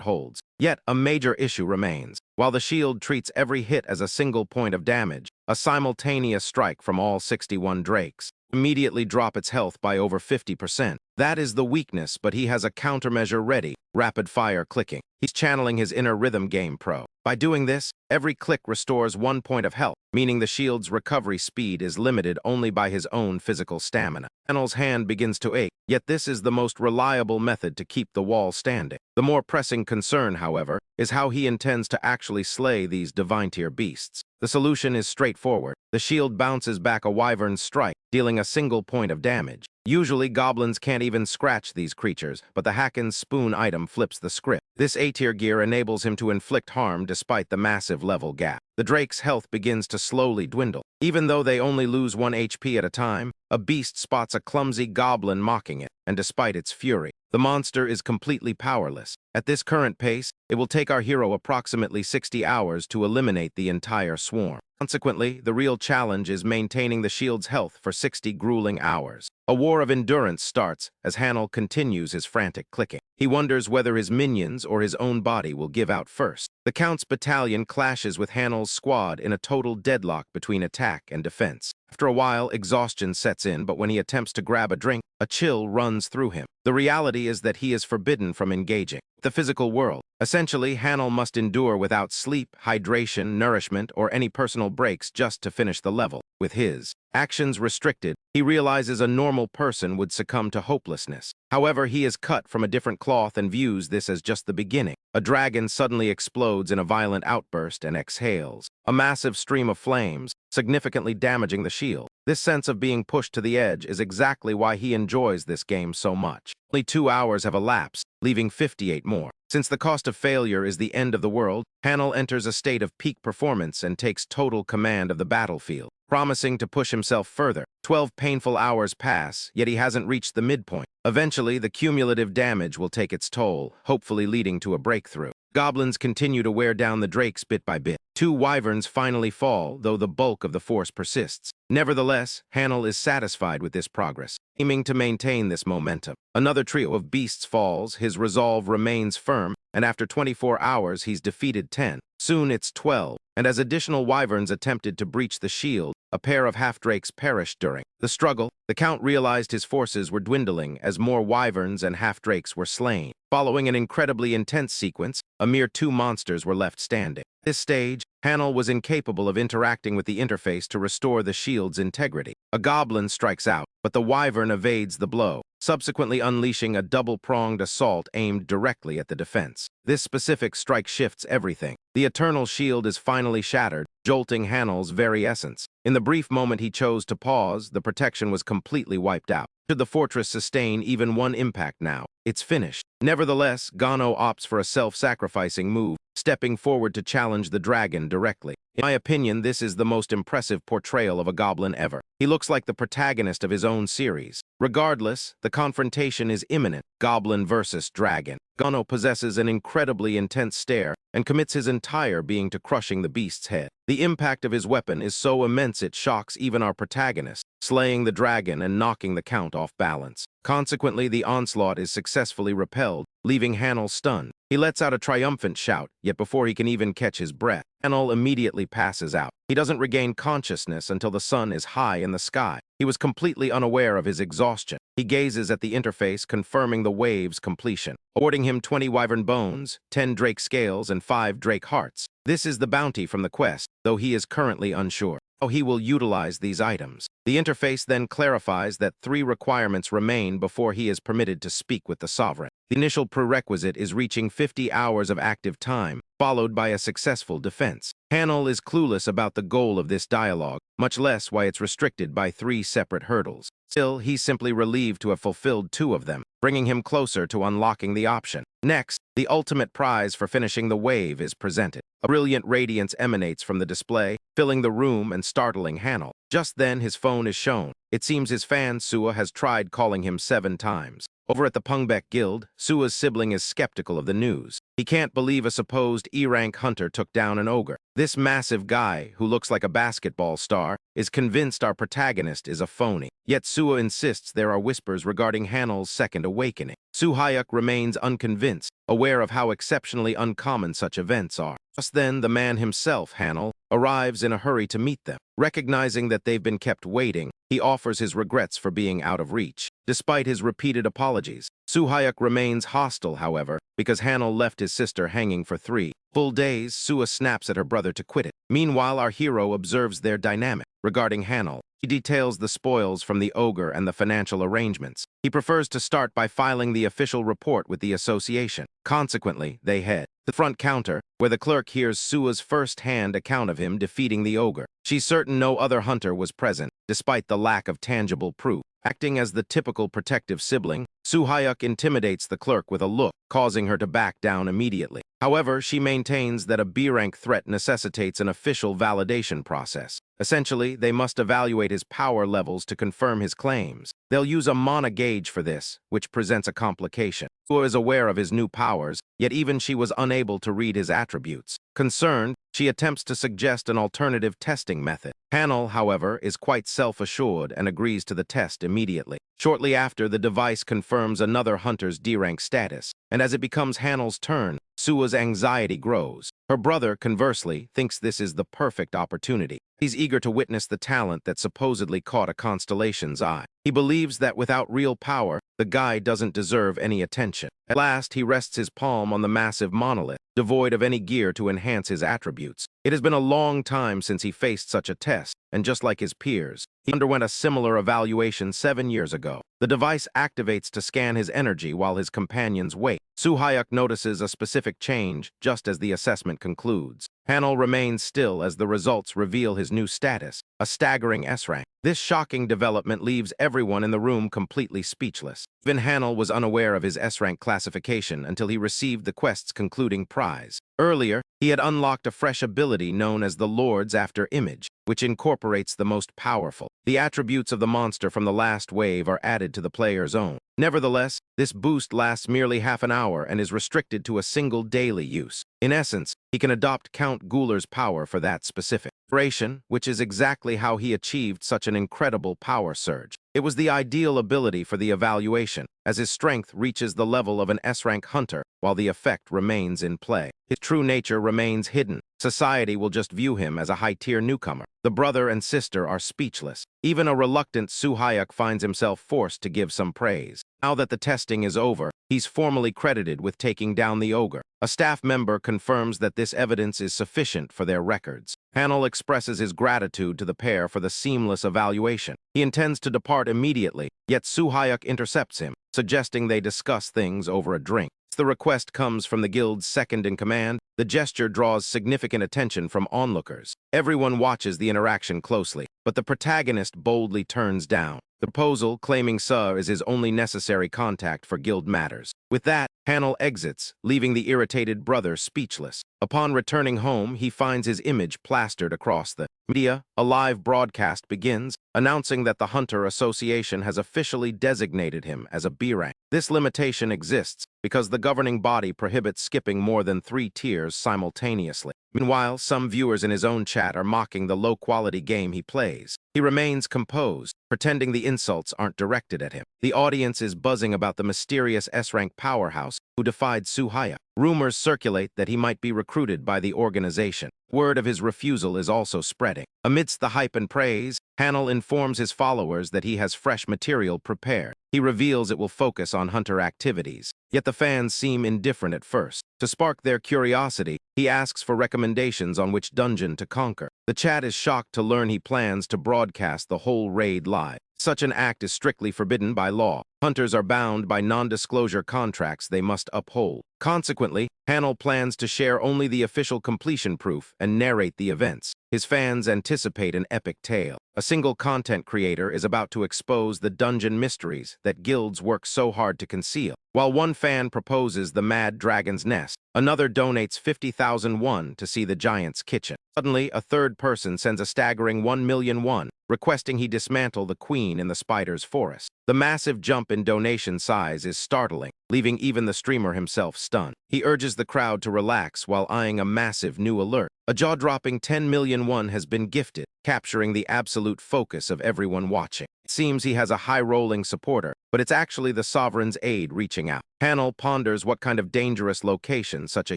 holds. Yet, a major issue remains. While the shield treats every hit as a single point of damage, a simultaneous strike from all 61 drakes immediately drop its health by over 50%. That is the weakness, but he has a countermeasure ready: rapid-fire clicking. He's channeling his inner rhythm game pro. By doing this, every click restores 1 point of health, meaning the shield's recovery speed is limited only by his own physical stamina. Hanel's hand begins to ache, yet this is the most reliable method to keep the wall standing. The more pressing concern, however, is how he intends to actually slay these divine-tier beasts. The solution is straightforward. The shield bounces back a wyvern's strike, dealing a single point of damage. Usually, goblins can't even scratch these creatures, but the Awakens spoon item flips the script. This A-tier gear enables him to inflict harm despite the massive level gap. The drake's health begins to slowly dwindle. Even though they only lose 1 HP at a time, a beast spots a clumsy goblin mocking it, and despite its fury, the monster is completely powerless. At this current pace, it will take our hero approximately 60 hours to eliminate the entire swarm. Consequently, the real challenge is maintaining the shield's health for 60 grueling hours. A war of endurance starts as Hanel continues his frantic clicking. He wonders whether his minions or his own body will give out first. The Count's battalion clashes with Hanel's squad in a total deadlock between attack and defense. After a while, exhaustion sets in, but when he attempts to grab a drink, a chill runs through him. The reality is that he is forbidden from engaging the physical world. Essentially, Hanel must endure without sleep, hydration, nourishment, or any personal breaks just to finish the level. With his actions restricted, he realizes a normal person would succumb to hopelessness. However, he is cut from a different cloth and views this as just the beginning. A dragon suddenly explodes in a violent outburst and exhales a massive stream of flames, significantly damaging the shield. This sense of being pushed to the edge is exactly why he enjoys this game so much. Only 2 hours have elapsed, leaving 58 more. Since the cost of failure is the end of the world, Hanel enters a state of peak performance and takes total command of the battlefield, promising to push himself further. 12 painful hours pass, yet he hasn't reached the midpoint. Eventually, the cumulative damage will take its toll, hopefully leading to a breakthrough. Goblins continue to wear down the drakes bit by bit. 2 wyverns finally fall, though the bulk of the force persists. Nevertheless, Hanel is satisfied with this progress, aiming to maintain this momentum. Another trio of beasts falls, his resolve remains firm, and after 24 hours he's defeated 10. Soon it's 12, and as additional wyverns attempted to breach the shield, a pair of half-drakes perished during the struggle. The Count realized his forces were dwindling as more wyverns and half-drakes were slain. Following an incredibly intense sequence, a mere 2 monsters were left standing. At this stage, Hanel was incapable of interacting with the interface to restore the shield's integrity. A goblin strikes out, but the wyvern evades the blow, subsequently unleashing a double-pronged assault aimed directly at the defense. This specific strike shifts everything. The eternal shield is finally shattered, jolting Hanel's very essence. In the brief moment he chose to pause, the protection was completely wiped out. Should the fortress sustain even one impact now, it's finished. Nevertheless, Gano opts for a self-sacrificing move, stepping forward to challenge the dragon directly. In my opinion, this is the most impressive portrayal of a goblin ever. He looks like the protagonist of his own series. Regardless, the confrontation is imminent. Goblin versus dragon. Gano possesses an incredibly intense stare and commits his entire being to crushing the beast's head. The impact of his weapon is so immense it shocks even our protagonist, slaying the dragon and knocking the Count off balance. Consequently, the onslaught is successfully repelled, leaving Hanel stunned. He lets out a triumphant shout, yet before he can even catch his breath, Hanel immediately passes out. He doesn't regain consciousness until the sun is high in the sky. He was completely unaware of his exhaustion. He gazes at the interface, confirming the wave's completion, awarding him 20 wyvern bones, 10 drake scales, and 5 drake hearts. This is the bounty from the quest, though he is currently unsure how he will utilize these items. The interface then clarifies that 3 requirements remain before he is permitted to speak with the sovereign. The initial prerequisite is reaching 50 hours of active time, followed by a successful defense. Hanel is clueless about the goal of this dialogue, much less why it's restricted by 3 separate hurdles. Still, he's simply relieved to have fulfilled 2 of them, bringing him closer to unlocking the option. Next, the ultimate prize for finishing the wave is presented. A brilliant radiance emanates from the display, filling the room and startling Hanel. Just then, his phone is shown. It seems his fan, Sua, has tried calling him 7 times. Over at the Pungbek Guild, Sua's sibling is skeptical of the news. He can't believe a supposed E-rank hunter took down an ogre. This massive guy, who looks like a basketball star, is convinced our protagonist is a phony. Yet Sua insists there are whispers regarding Hanel's second awakening. Suhayuk remains unconvinced, aware of how exceptionally uncommon such events are. Just then, the man himself, Hanel, arrives in a hurry to meet them. Recognizing that they've been kept waiting, he offers his regrets for being out of reach. Despite his repeated apologies, Suhayuk remains hostile, however, because Hanel left his sister hanging for 3 full days. Sua snaps at her brother to quit it. Meanwhile, our hero observes their dynamic. Regarding Hanel, he details the spoils from the ogre and the financial arrangements. He prefers to start by filing the official report with the association. Consequently, they head to the front counter, where the clerk hears Sua's first-hand account of him defeating the ogre. She's certain no other hunter was present, despite the lack of tangible proof. Acting as the typical protective sibling, Suhayuk intimidates the clerk with a look, causing her to back down immediately. However, she maintains that a B-rank threat necessitates an official validation process. Essentially, they must evaluate his power levels to confirm his claims. They'll use a mana gauge for this, which presents a complication. Sua is aware of his new powers, yet even she was unable to read his attributes. Concerned, she attempts to suggest an alternative testing method. Hanel, however, is quite self-assured and agrees to the test immediately. Shortly after, the device confirms another hunter's D-rank status, and as it becomes Hanel's turn, Sua's anxiety grows. Her brother, conversely, thinks this is the perfect opportunity. He's eager to witness the talent that supposedly caught a constellation's eye. He believes that without real power, the guy doesn't deserve any attention. At last, he rests his palm on the massive monolith, devoid of any gear to enhance his attributes. It has been a long time since he faced such a test, and just like his peers, he underwent a similar evaluation 7 years ago. The device activates to scan his energy while his companions wait. Suhayuk notices a specific change just as the assessment concludes. Hanel remains still as the results reveal his new status, a staggering S-rank. This shocking development leaves everyone in the room completely speechless. Even Hanel was unaware of his S-rank classification until he received the quest's concluding prize. Earlier, he had unlocked a fresh ability known as the Lords After Image, which incorporates the most powerful. The attributes of the monster from the last wave are added to the player's own. Nevertheless, this boost lasts merely half an hour and is restricted to a single daily use. In essence, he can adopt Count Guler's power for that specific narration, which is exactly how he achieved such an incredible power surge. It was the ideal ability for the evaluation, as his strength reaches the level of an S-rank hunter, while the effect remains in play. His true nature remains hidden. Society will just view him as a high-tier newcomer. The brother and sister are speechless. Even a reluctant Suhayuk finds himself forced to give some praise. Now that the testing is over, he's formally credited with taking down the ogre. A staff member confirms that this evidence is sufficient for their records. Hanel expresses his gratitude to the pair for the seamless evaluation. He intends to depart immediately, yet Suhayuk intercepts him, suggesting they discuss things over a drink. As the request comes from the guild's second-in-command, the gesture draws significant attention from onlookers. Everyone watches the interaction closely, but the protagonist boldly turns down the proposal, claiming Sir is his only necessary contact for guild matters. With that, Hanel exits, leaving the irritated brother speechless. Upon returning home, he finds his image plastered across the media. A live broadcast begins, announcing that the Hunter Association has officially designated him as a B-rank. This limitation exists because the governing body prohibits skipping more than 3 tiers simultaneously. Meanwhile, some viewers in his own chat are mocking the low-quality game he plays. He remains composed, pretending the insults aren't directed at him. The audience is buzzing about the mysterious S-rank powerhouse who defied Suhayuk. Rumors circulate that he might be recruited by the organization. Word of his refusal is also spreading. Amidst the hype and praise, Hanel informs his followers that he has fresh material prepared. He reveals it will focus on hunter activities. Yet the fans seem indifferent at first. To spark their curiosity, he asks for recommendations on which dungeon to conquer. The chat is shocked to learn he plans to broadcast the whole raid live. Such an act is strictly forbidden by law. Hunters are bound by non-disclosure contracts they must uphold. Consequently, Hanel plans to share only the official completion proof and narrate the events. His fans anticipate an epic tale. A single content creator is about to expose the dungeon mysteries that guilds work so hard to conceal. While one fan proposes the Mad Dragon's Nest, another donates 50,000 won to see the Giant's Kitchen. Suddenly, a third person sends a staggering 1,000,000 won, requesting he dismantle the queen in the spider's forest. The massive jump in donation size is startling, leaving even the streamer himself stunned. He urges the crowd to relax while eyeing a massive new alert. A jaw-dropping 10,000,000 won has been gifted, capturing the absolute focus of everyone watching. It seems he has a high-rolling supporter, but it's actually the sovereign's aide reaching out. Hanel ponders what kind of dangerous location such a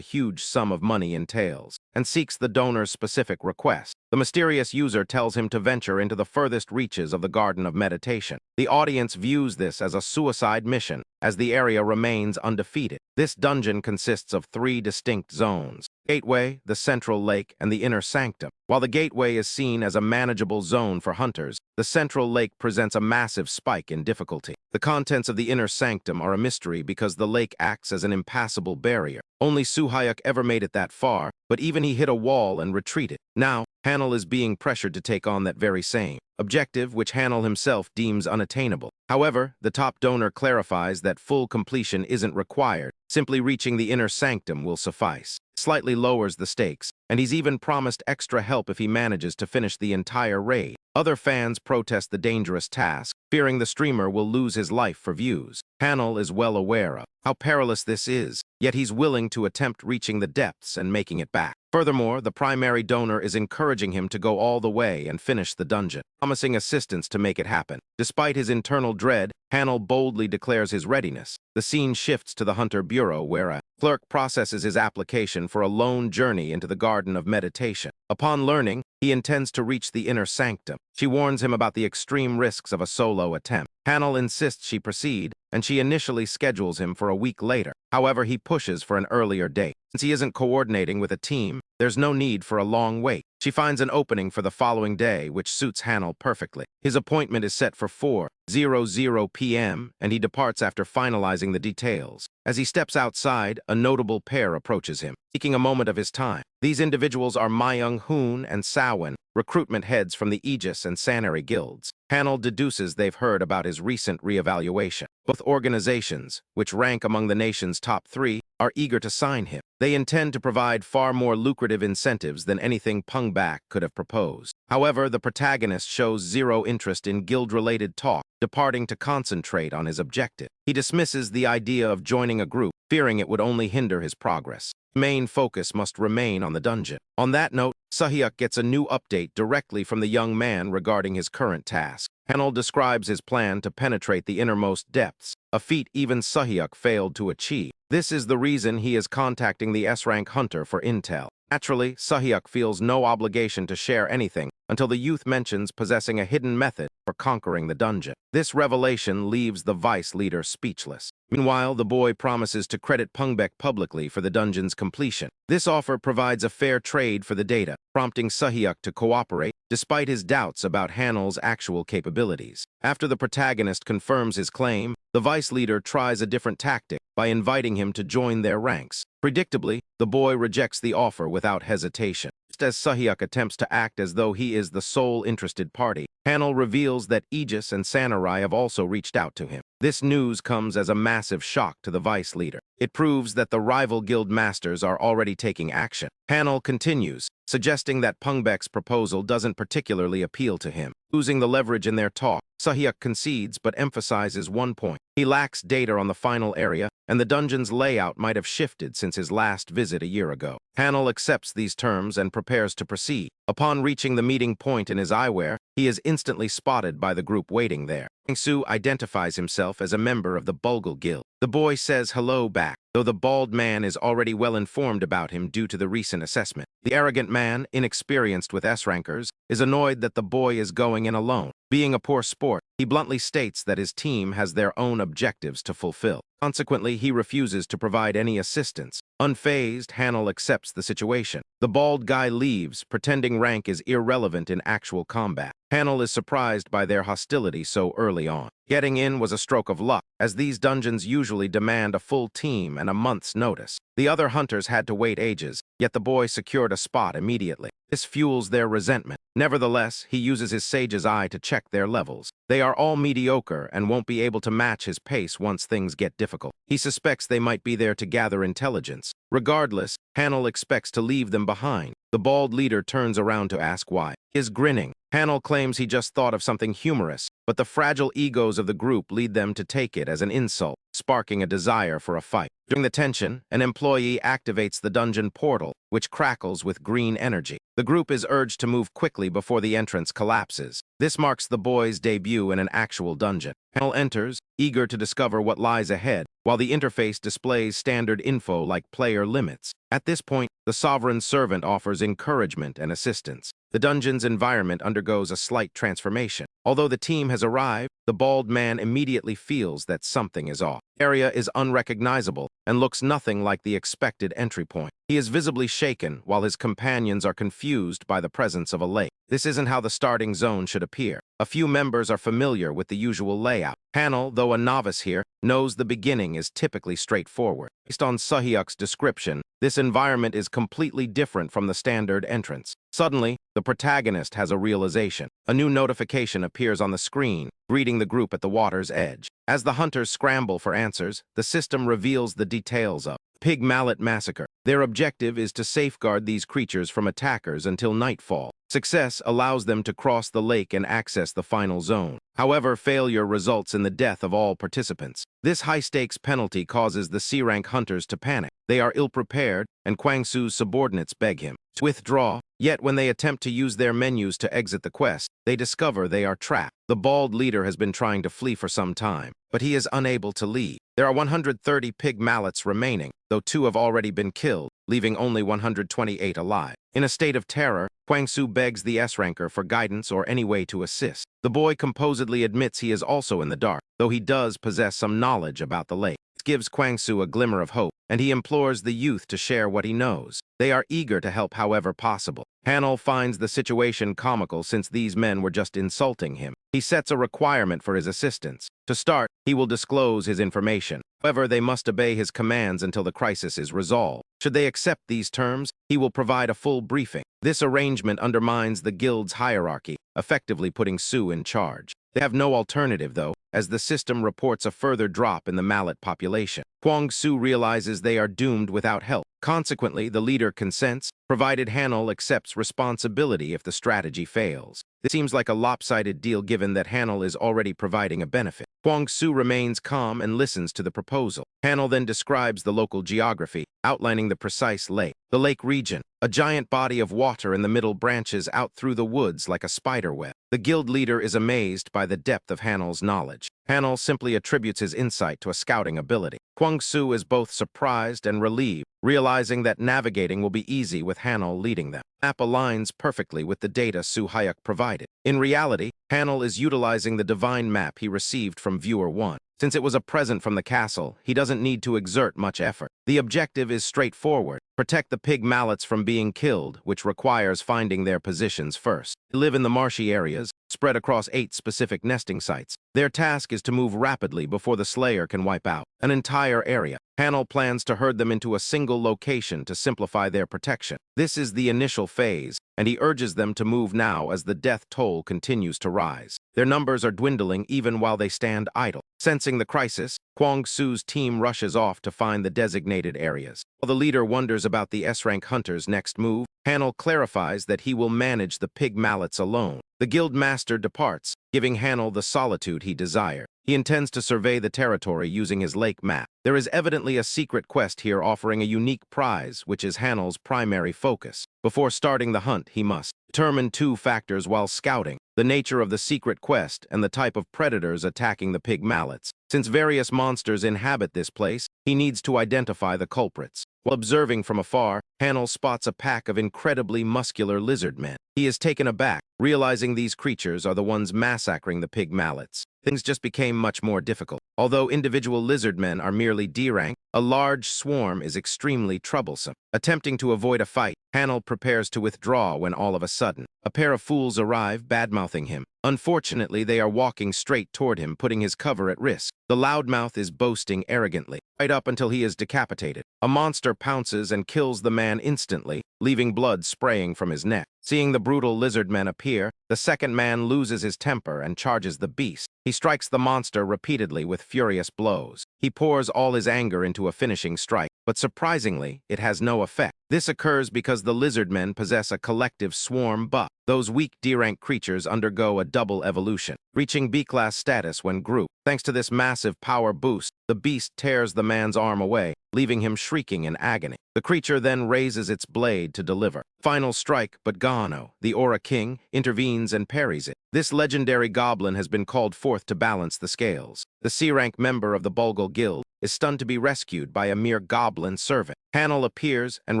huge sum of money entails, and seeks the donor's specific request. The mysterious user tells him to venture into the furthest reaches of the Garden of Meditation. The audience views this as a suicide mission, as the area remains undefeated. This dungeon consists of 3 distinct zones: Gateway, the Central Lake, and the Inner Sanctum. While the Gateway is seen as a manageable zone for hunters, the Central Lake presents a massive spike in difficulty. The contents of the Inner Sanctum are a mystery because the lake acts as an impassable barrier. Only Suhayuk ever made it that far, but even he hit a wall and retreated. Now, Hanel is being pressured to take on that very same objective, which Hanel himself deems unattainable. However, the top donor clarifies that full completion isn't required. Simply reaching the Inner Sanctum will suffice. Slightly lowers the stakes, and he's even promised extra help if he manages to finish the entire raid. Other fans protest the dangerous task, fearing the streamer will lose his life for views. Hanel is well aware of how perilous this is, yet he's willing to attempt reaching the depths and making it back. Furthermore, the primary donor is encouraging him to go all the way and finish the dungeon, promising assistance to make it happen. Despite his internal dread, Hanel boldly declares his readiness. The scene shifts to the Hunter Bureau, where a clerk processes his application for a lone journey into the Garden of Meditation. Upon learning, he intends to reach the Inner Sanctum. She warns him about the extreme risks of a solo attempt. Hanel insists she proceed, and she initially schedules him for a week later. However, he pushes for an earlier date. Since he isn't coordinating with a team, there's no need for a long wait. She finds an opening for the following day, which suits Hanel perfectly. His appointment is set for 4:00 p.m., and he departs after finalizing the details. As he steps outside, a notable pair approaches him, seeking a moment of his time. These individuals are Myung-hoon and Sawin, recruitment heads from the Aegis and Sanary guilds. Hanel deduces they've heard about his recent reevaluation. Both organizations, which rank among the nation's top 3, are eager to sign him. They intend to provide far more lucrative incentives than anything Pungbak could have proposed. However, the protagonist shows zero interest in guild-related talk, departing to concentrate on his objective. He dismisses the idea of joining a group, fearing it would only hinder his progress. Main focus must remain on the dungeon. On that note, Suhyuk gets a new update directly from the young man regarding his current task. Hanel describes his plan to penetrate the innermost depths, a feat even Suhyuk failed to achieve. This is the reason he is contacting the S-rank hunter for intel. Naturally, Suhyuk feels no obligation to share anything until the youth mentions possessing a hidden method for conquering the dungeon. This revelation leaves the vice leader speechless. Meanwhile, the boy promises to credit Pungbek publicly for the dungeon's completion. This offer provides a fair trade for the data, prompting Suhyuk to cooperate, despite his doubts about Hanel's actual capabilities. After the protagonist confirms his claim, the vice leader tries a different tactic by inviting him to join their ranks. Predictably, the boy rejects the offer without hesitation. Just as Suhyuk attempts to act as though he is the sole interested party, Hanel reveals that Aegis and Sanurai have also reached out to him. This news comes as a massive shock to the vice leader. It proves that the rival guild masters are already taking action. Hanel continues, suggesting that Pungbek's proposal doesn't particularly appeal to him. Losing the leverage in their talk, Suhyuk concedes but emphasizes one point. He lacks data on the final area, and the dungeon's layout might have shifted since his last visit a year ago. Hanel accepts these terms and prepares to proceed. Upon reaching the meeting point in his eyewear, he is instantly spotted by the group waiting there. Su identifies himself as a member of the Bulgal Guild. The boy says hello back, though the bald man is already well informed about him due to the recent assessment. The arrogant man, inexperienced with S-rankers, is annoyed that the boy is going in alone. Being a poor sport, he bluntly states that his team has their own objectives to fulfill. Consequently, he refuses to provide any assistance. Unfazed, Hanel accepts the situation. The bald guy leaves, pretending rank is irrelevant in actual combat. Hanel is surprised by their hostility so early on. Getting in was a stroke of luck, as these dungeons usually demand a full team and a month's notice. The other hunters had to wait ages, yet the boy secured a spot immediately. This fuels their resentment. Nevertheless, he uses his sage's eye to check their levels. They are all mediocre and won't be able to match his pace once things get difficult. He suspects they might be there to gather intelligence. Regardless, Hanel expects to leave them behind. The bald leader turns around to ask why. He is grinning. Hanel claims he just thought of something humorous, but the fragile egos of the group lead them to take it as an insult, sparking a desire for a fight. During the tension, an employee activates the dungeon portal, which crackles with green energy. The group is urged to move quickly before the entrance collapses. This marks the boys' debut in an actual dungeon. Hanel enters, eager to discover what lies ahead, while the interface displays standard info like player limits. At this point, the sovereign servant offers encouragement and assistance. The dungeon's environment undergoes a slight transformation. Although the team has arrived, the bald man immediately feels that something is off. The area is unrecognizable and looks nothing like the expected entry point. He is visibly shaken while his companions are confused by the presence of a lake. This isn't how the starting zone should appear. A few members are familiar with the usual layout. Hanel, though a novice here, knows the beginning is typically straightforward. Based on Sahyuk's description, this environment is completely different from the standard entrance. Suddenly, the protagonist has a realization. A new notification appears on the screen, greeting the group at the water's edge. As the hunters scramble for answers, the system reveals the details of Pig Mallet Massacre. Their objective is to safeguard these creatures from attackers until nightfall. Success allows them to cross the lake and access the final zone. However, failure results in the death of all participants. This high-stakes penalty causes the C-rank hunters to panic. They are ill-prepared, and Kwang-Soo's subordinates beg him to withdraw. Yet when they attempt to use their menus to exit the quest, they discover they are trapped. The bald leader has been trying to flee for some time, but he is unable to leave. There are 130 pig mallets remaining, though 2 have already been killed, leaving only 128 alive. In a state of terror, Kwang-Soo begs the S-ranker for guidance or any way to assist. The boy composedly admits he is also in the dark, though he does possess some knowledge about the lake. This gives Kwang-Soo a glimmer of hope, and he implores the youth to share what he knows. They are eager to help however possible. Hanel finds the situation comical since these men were just insulting him. He sets a requirement for his assistance. To start, he will disclose his information. However, they must obey his commands until the crisis is resolved. Should they accept these terms, he will provide a full briefing. This arrangement undermines the guild's hierarchy, effectively putting Soo in charge. They have no alternative, though, as the system reports a further drop in the mallet population. Kwang-Soo realizes they are doomed without help. Consequently, the leader consents, provided Hanel accepts responsibility if the strategy fails. This seems like a lopsided deal given that Hanel is already providing a benefit. Kwang-Soo remains calm and listens to the proposal. Hanel then describes the local geography, outlining the precise lake. The lake region, a giant body of water in the middle branches out through the woods like a spider web. The guild leader is amazed by the depth of Hanel's knowledge. Hanel simply attributes his insight to a scouting ability. Kwang-Soo is both surprised and relieved, realizing that navigating will be easy with Hanel leading them. The map aligns perfectly with the data Soo-hyuk provided. In reality, Hanel is utilizing the divine map he received from Viewer 1. Since it was a present from the castle, he doesn't need to exert much effort. The objective is straightforward: protect the pig mallets from being killed, which requires finding their positions first. They live in the marshy areas, spread across 8 specific nesting sites. Their task is to move rapidly before the Slayer can wipe out an entire area. Hanel plans to herd them into a single location to simplify their protection. This is the initial phase, and he urges them to move now as the death toll continues to rise. Their numbers are dwindling even while they stand idle. Sensing the crisis, Kwang-Soo's team rushes off to find the designated areas. While the leader wonders about the S-rank hunter's next move, Hanel clarifies that he will manage the pig mallets alone. The guild master departs, giving Hanel the solitude he desired. He intends to survey the territory using his lake map. There is evidently a secret quest here offering a unique prize, which is Hanel's primary focus. Before starting the hunt, he must determine 2 factors while scouting: the nature of the secret quest and the type of predators attacking the pig mallets. Since various monsters inhabit this place, he needs to identify the culprits. While observing from afar, Hanel spots a pack of incredibly muscular lizard men. He is taken aback, realizing these creatures are the ones massacring the pig mallets. Things just became much more difficult. Although individual lizard men are merely D-rank, a large swarm is extremely troublesome. Attempting to avoid a fight, Hanel prepares to withdraw when all of a sudden, a pair of fools arrive, badmouthing him. Unfortunately, they are walking straight toward him, putting his cover at risk. The loudmouth is boasting arrogantly, right up until he is decapitated. A monster pounces and kills the man instantly, leaving blood spraying from his neck. Seeing the brutal lizard men appear, the second man loses his temper and charges the beast. He strikes the monster repeatedly with furious blows. He pours all his anger into a finishing strike, but surprisingly, it has no effect. This occurs because the lizard men possess a collective swarm buff. Those weak D-rank creatures undergo a double evolution, reaching B-class status when grouped. Thanks to this massive power boost, the beast tears the man's arm away, leaving him shrieking in agony. The creature then raises its blade to deliver. Final strike, but Gano, the Aura King, intervenes and parries it. This legendary goblin has been called forth to balance the scales. The C-rank member of the Bulgal Guild is stunned to be rescued by a mere goblin servant. Hanel appears and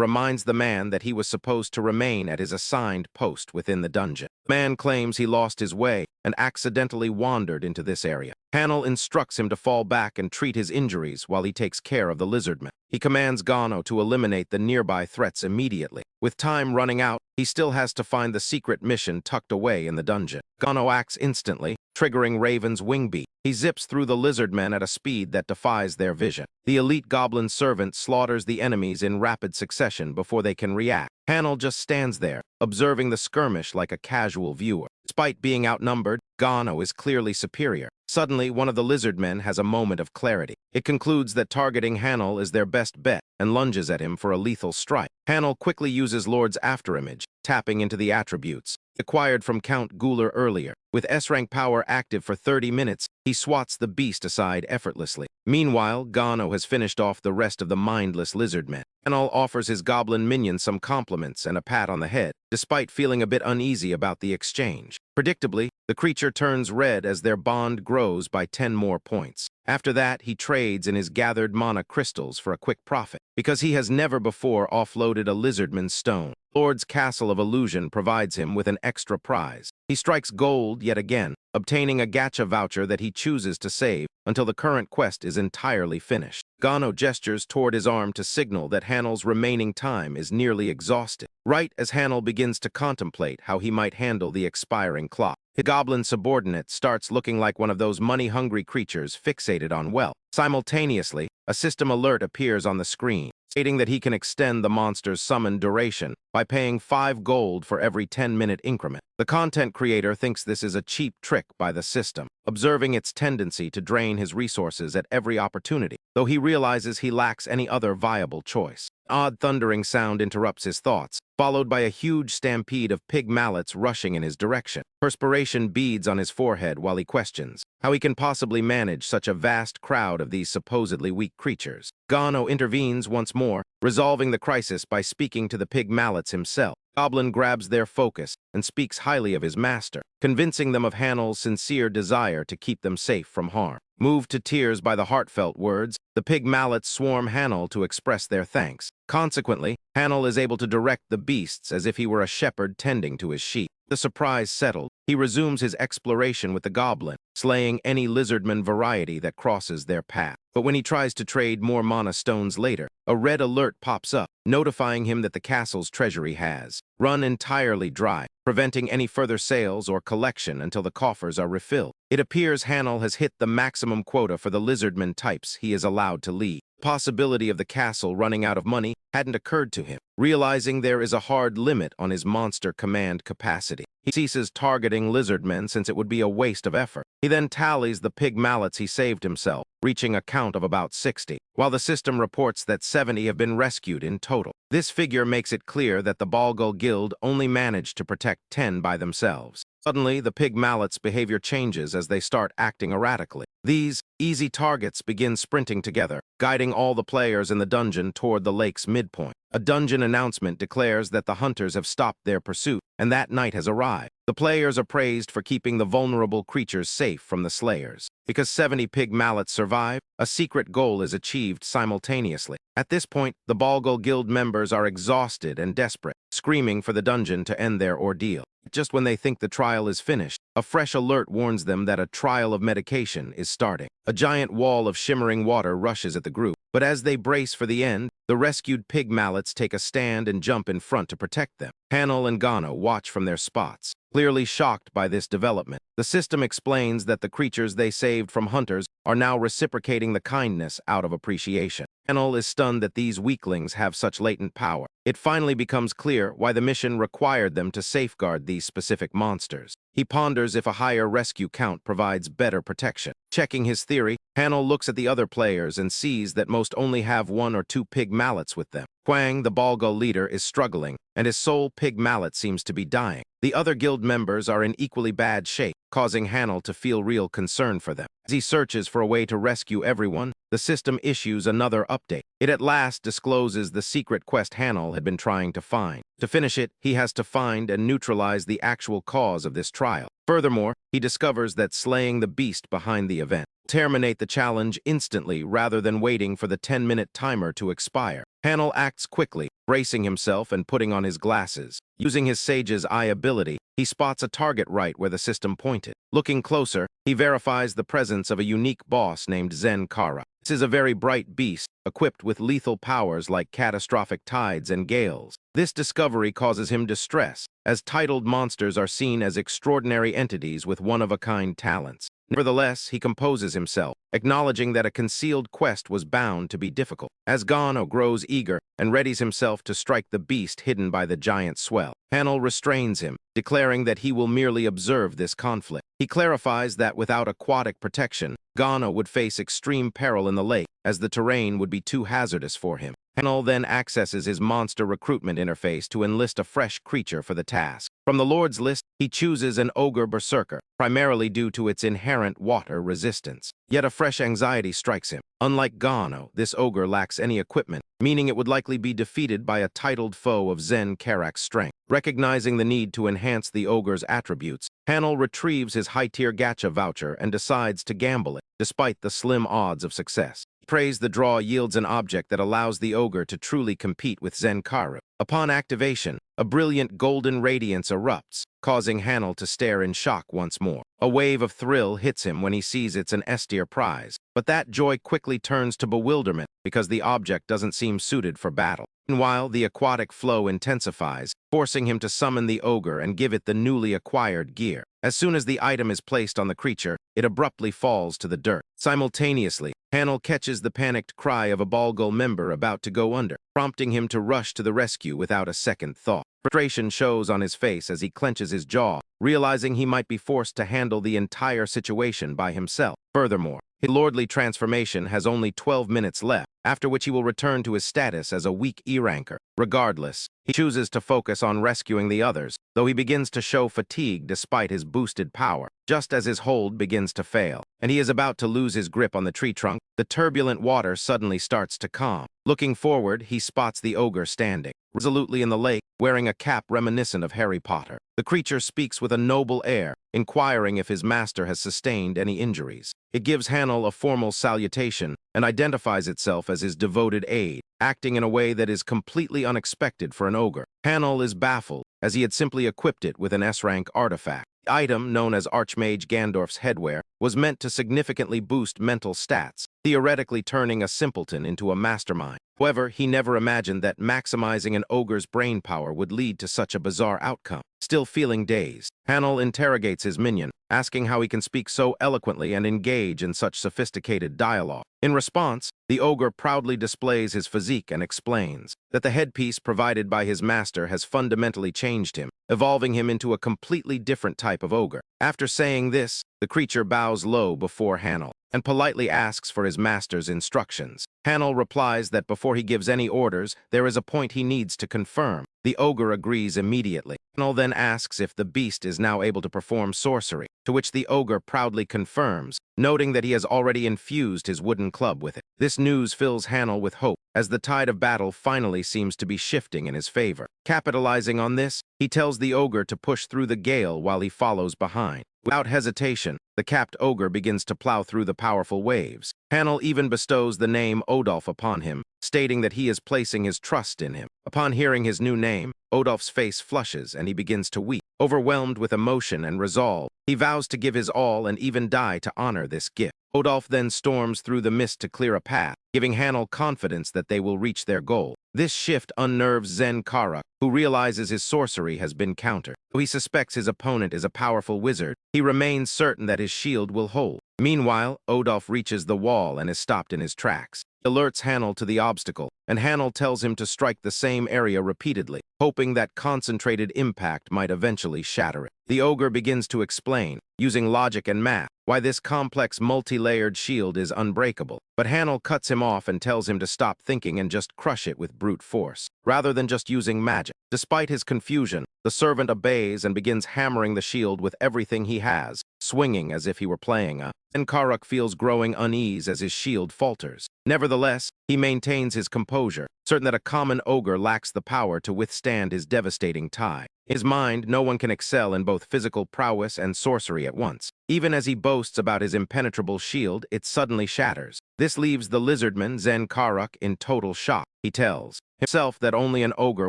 reminds the man that he was supposed to remain at his assigned post within the dungeon. The man claims he lost his way and accidentally wandered into this area. Hanel instructs him to fall back and treat his injuries while he takes care of the lizardman. He commands Gano to eliminate the nearby threats immediately. With time running out, he still has to find the secret mission tucked away in the dungeon. Gano acts instantly, triggering Raven's wing beat. He zips through the lizardmen at a speed that defies their vision. The elite goblin servant slaughters the enemies in rapid succession before they can react. Hanel just stands there, observing the skirmish like a casual viewer. Despite being outnumbered, Gano is clearly superior. Suddenly, one of the lizard men has a moment of clarity. It concludes that targeting Hanel is their best bet and lunges at him for a lethal strike. Hanel quickly uses Lord's afterimage, tapping into the attributes acquired from Count Guler earlier. With S-rank power active for 30 minutes, he swats the beast aside effortlessly. Meanwhile, Gano has finished off the rest of the mindless lizard men. Hanel offers his goblin minion some compliments and a pat on the head, despite feeling a bit uneasy about the exchange. Predictably, the creature turns red as their bond grows by 10 more points. After that, he trades in his gathered mana crystals for a quick profit, because he has never before offloaded a lizardman's stone. Lord's Castle of Illusion provides him with an extra prize. He strikes gold yet again, obtaining a gacha voucher that he chooses to save until the current quest is entirely finished. Gano gestures toward his arm to signal that Hanel's remaining time is nearly exhausted, right as Hanel begins to contemplate how he might handle the expiring clock. His goblin subordinate starts looking like one of those money-hungry creatures fixated on wealth. Simultaneously, a system alert appears on the screen, stating that he can extend the monster's summon duration by paying 5 gold for every 10-minute increment. The content creator thinks this is a cheap trick by the system, observing its tendency to drain his resources at every opportunity, though he realizes he lacks any other viable choice. An odd thundering sound interrupts his thoughts, followed by a huge stampede of pig mallets rushing in his direction. Perspiration beads on his forehead while he questions how he can possibly manage such a vast crowd of these supposedly weak creatures. Gano intervenes once more, resolving the crisis by speaking to the pig mallets himself. Goblin grabs their focus and speaks highly of his master, convincing them of Hanel's sincere desire to keep them safe from harm. Moved to tears by the heartfelt words, the pig mallets swarm Hanel to express their thanks. Consequently, Hanel is able to direct the beasts as if he were a shepherd tending to his sheep. The surprise settled, he resumes his exploration with the goblin, slaying any lizardman variety that crosses their path. But when he tries to trade more mana stones later, a red alert pops up, notifying him that the castle's treasury has run entirely dry, preventing any further sales or collection until the coffers are refilled. It appears Hanel has hit the maximum quota for the lizardman types he is allowed to lead. The possibility of the castle running out of money hadn't occurred to him, realizing there is a hard limit on his monster command capacity. He ceases targeting lizardmen since it would be a waste of effort. He then tallies the pig mallets he saved himself, reaching a count of about 60, while the system reports that 70 have been rescued in total. This figure makes it clear that the Bulgal Guild only managed to protect 10 by themselves. Suddenly, the pig mallet's behavior changes as they start acting erratically. These easy targets begin sprinting together, guiding all the players in the dungeon toward the lake's midpoint. A dungeon announcement declares that the hunters have stopped their pursuit, and that night has arrived. The players are praised for keeping the vulnerable creatures safe from the slayers. Because 70 pig mallets survive, a secret goal is achieved simultaneously. At this point, the Balgal Guild members are exhausted and desperate, screaming for the dungeon to end their ordeal. Just when they think the trial is finished, a fresh alert warns them that a trial of medication is starting. A giant wall of shimmering water rushes at the group, but as they brace for the end, the rescued pig mallets take a stand and jump in front to protect them. Hanel and Gano watch from their spots, clearly shocked by this development. The system explains that the creatures they saved from hunters are now reciprocating the kindness out of appreciation. Hanel is stunned that these weaklings have such latent power. It finally becomes clear why the mission required them to safeguard these specific monsters. He ponders if a higher rescue count provides better protection. Checking his theory, Hanel looks at the other players and sees that most only have 1 or 2 pig mallets with them. Quang, the Balgal leader, is struggling, and his sole pig mallet seems to be dying. The other guild members are in equally bad shape, causing Hanel to feel real concern for them. As he searches for a way to rescue everyone, the system issues another update. It at last discloses the secret quest Hanel had been trying to find. To finish it, he has to find and neutralize the actual cause of this trial. Furthermore, he discovers that slaying the beast behind the event will terminate the challenge instantly rather than waiting for the 10-minute timer to expire. Hanel acts quickly, bracing himself and putting on his glasses. Using his Sage's Eye ability, he spots a target right where the system pointed. Looking closer, he verifies the presence of a unique boss named Zen Kara. This is a very bright beast, equipped with lethal powers like catastrophic tides and gales. This discovery causes him distress, as titled monsters are seen as extraordinary entities with one-of-a-kind talents. Nevertheless, he composes himself, acknowledging that a concealed quest was bound to be difficult. As Gano grows eager and readies himself to strike the beast hidden by the giant swell, Hanel restrains him, declaring that he will merely observe this conflict. He clarifies that without aquatic protection, Gano would face extreme peril in the lake, as the terrain would be too hazardous for him. Hanel then accesses his monster recruitment interface to enlist a fresh creature for the task. From the Lord's list, he chooses an ogre berserker, primarily due to its inherent water resistance. Yet a fresh anxiety strikes him. Unlike Gano, this ogre lacks any equipment, meaning it would likely be defeated by a titled foe of Zen Karak's strength. Recognizing the need to enhance the ogre's attributes, Hanel retrieves his high-tier gacha voucher and decides to gamble it, despite the slim odds of success. He prays the draw yields an object that allows the ogre to truly compete with Zenkaru. Upon activation, a brilliant golden radiance erupts, causing Hanel to stare in shock once more. A wave of thrill hits him when he sees it's an S-tier prize, but that joy quickly turns to bewilderment because the object doesn't seem suited for battle. Meanwhile, the aquatic flow intensifies, forcing him to summon the ogre and give it the newly acquired gear. As soon as the item is placed on the creature, it abruptly falls to the dirt. Simultaneously, Hanel catches the panicked cry of a Balgal member about to go under, prompting him to rush to the rescue without a second thought. Frustration shows on his face as he clenches his jaw, realizing he might be forced to handle the entire situation by himself. Furthermore, his lordly transformation has only 12 minutes left, after which he will return to his status as a weak E-ranker. Regardless, he chooses to focus on rescuing the others, though he begins to show fatigue despite his boosted power. Just as his hold begins to fail, and he is about to lose his grip on the tree trunk, the turbulent water suddenly starts to calm. Looking forward, he spots the ogre standing resolutely in the lake, wearing a cap reminiscent of Harry Potter. The creature speaks with a noble air, inquiring if his master has sustained any injuries. It gives Hanel a formal salutation and identifies itself as his devoted aide, acting in a way that is completely unexpected for an ogre. Hanel is baffled, as he had simply equipped it with an S-rank artifact. The item, known as Archmage Gandorf's headwear, was meant to significantly boost mental stats, theoretically turning a simpleton into a mastermind. However, he never imagined that maximizing an ogre's brain power would lead to such a bizarre outcome. Still feeling dazed, Hanel interrogates his minion, asking how he can speak so eloquently and engage in such sophisticated dialogue. In response, the ogre proudly displays his physique and explains that the headpiece provided by his master has fundamentally changed him, evolving him into a completely different type of ogre. After saying this, the creature bows low before Hanel, and politely asks for his master's instructions. Hanel replies that before he gives any orders, there is a point he needs to confirm. The ogre agrees immediately. Hanel then asks if the beast is now able to perform sorcery, to which the ogre proudly confirms, noting that he has already infused his wooden club with it. This news fills Hanel with hope, as the tide of battle finally seems to be shifting in his favor. Capitalizing on this, he tells the ogre to push through the gale while he follows behind. Without hesitation, the capped ogre begins to plow through the powerful waves. Hanel even bestows the name Odolf upon him, stating that he is placing his trust in him. Upon hearing his new name, Odolf's face flushes and he begins to weep. Overwhelmed with emotion and resolve, he vows to give his all and even die to honor this gift. Odolf then storms through the mist to clear a path, giving Hanel confidence that they will reach their goal. This shift unnerves Zen Karuk, who realizes his sorcery has been countered. Though he suspects his opponent is a powerful wizard, he remains certain that his shield will hold. Meanwhile, Odolf reaches the wall and is stopped in his tracks. He alerts Hanel to the obstacle, and Hanel tells him to strike the same area repeatedly, hoping that concentrated impact might eventually shatter it. The ogre begins to explain, using logic and math, why this complex multi-layered shield is unbreakable. But Hanel cuts him off and tells him to stop thinking and just crush it with brute force, rather than just using magic. Despite his confusion, the servant obeys and begins hammering the shield with everything he has, swinging as if he were playing a. And Karuk feels growing unease as his shield falters. Nevertheless, he maintains his composure, certain that a common ogre lacks the power to withstand his devastating tide. In his mind, no one can excel in both physical prowess and sorcery at once. Even as he boasts about his impenetrable shield, it suddenly shatters. This leaves the lizardman Zen Karuk in total shock. He tells himself that only an ogre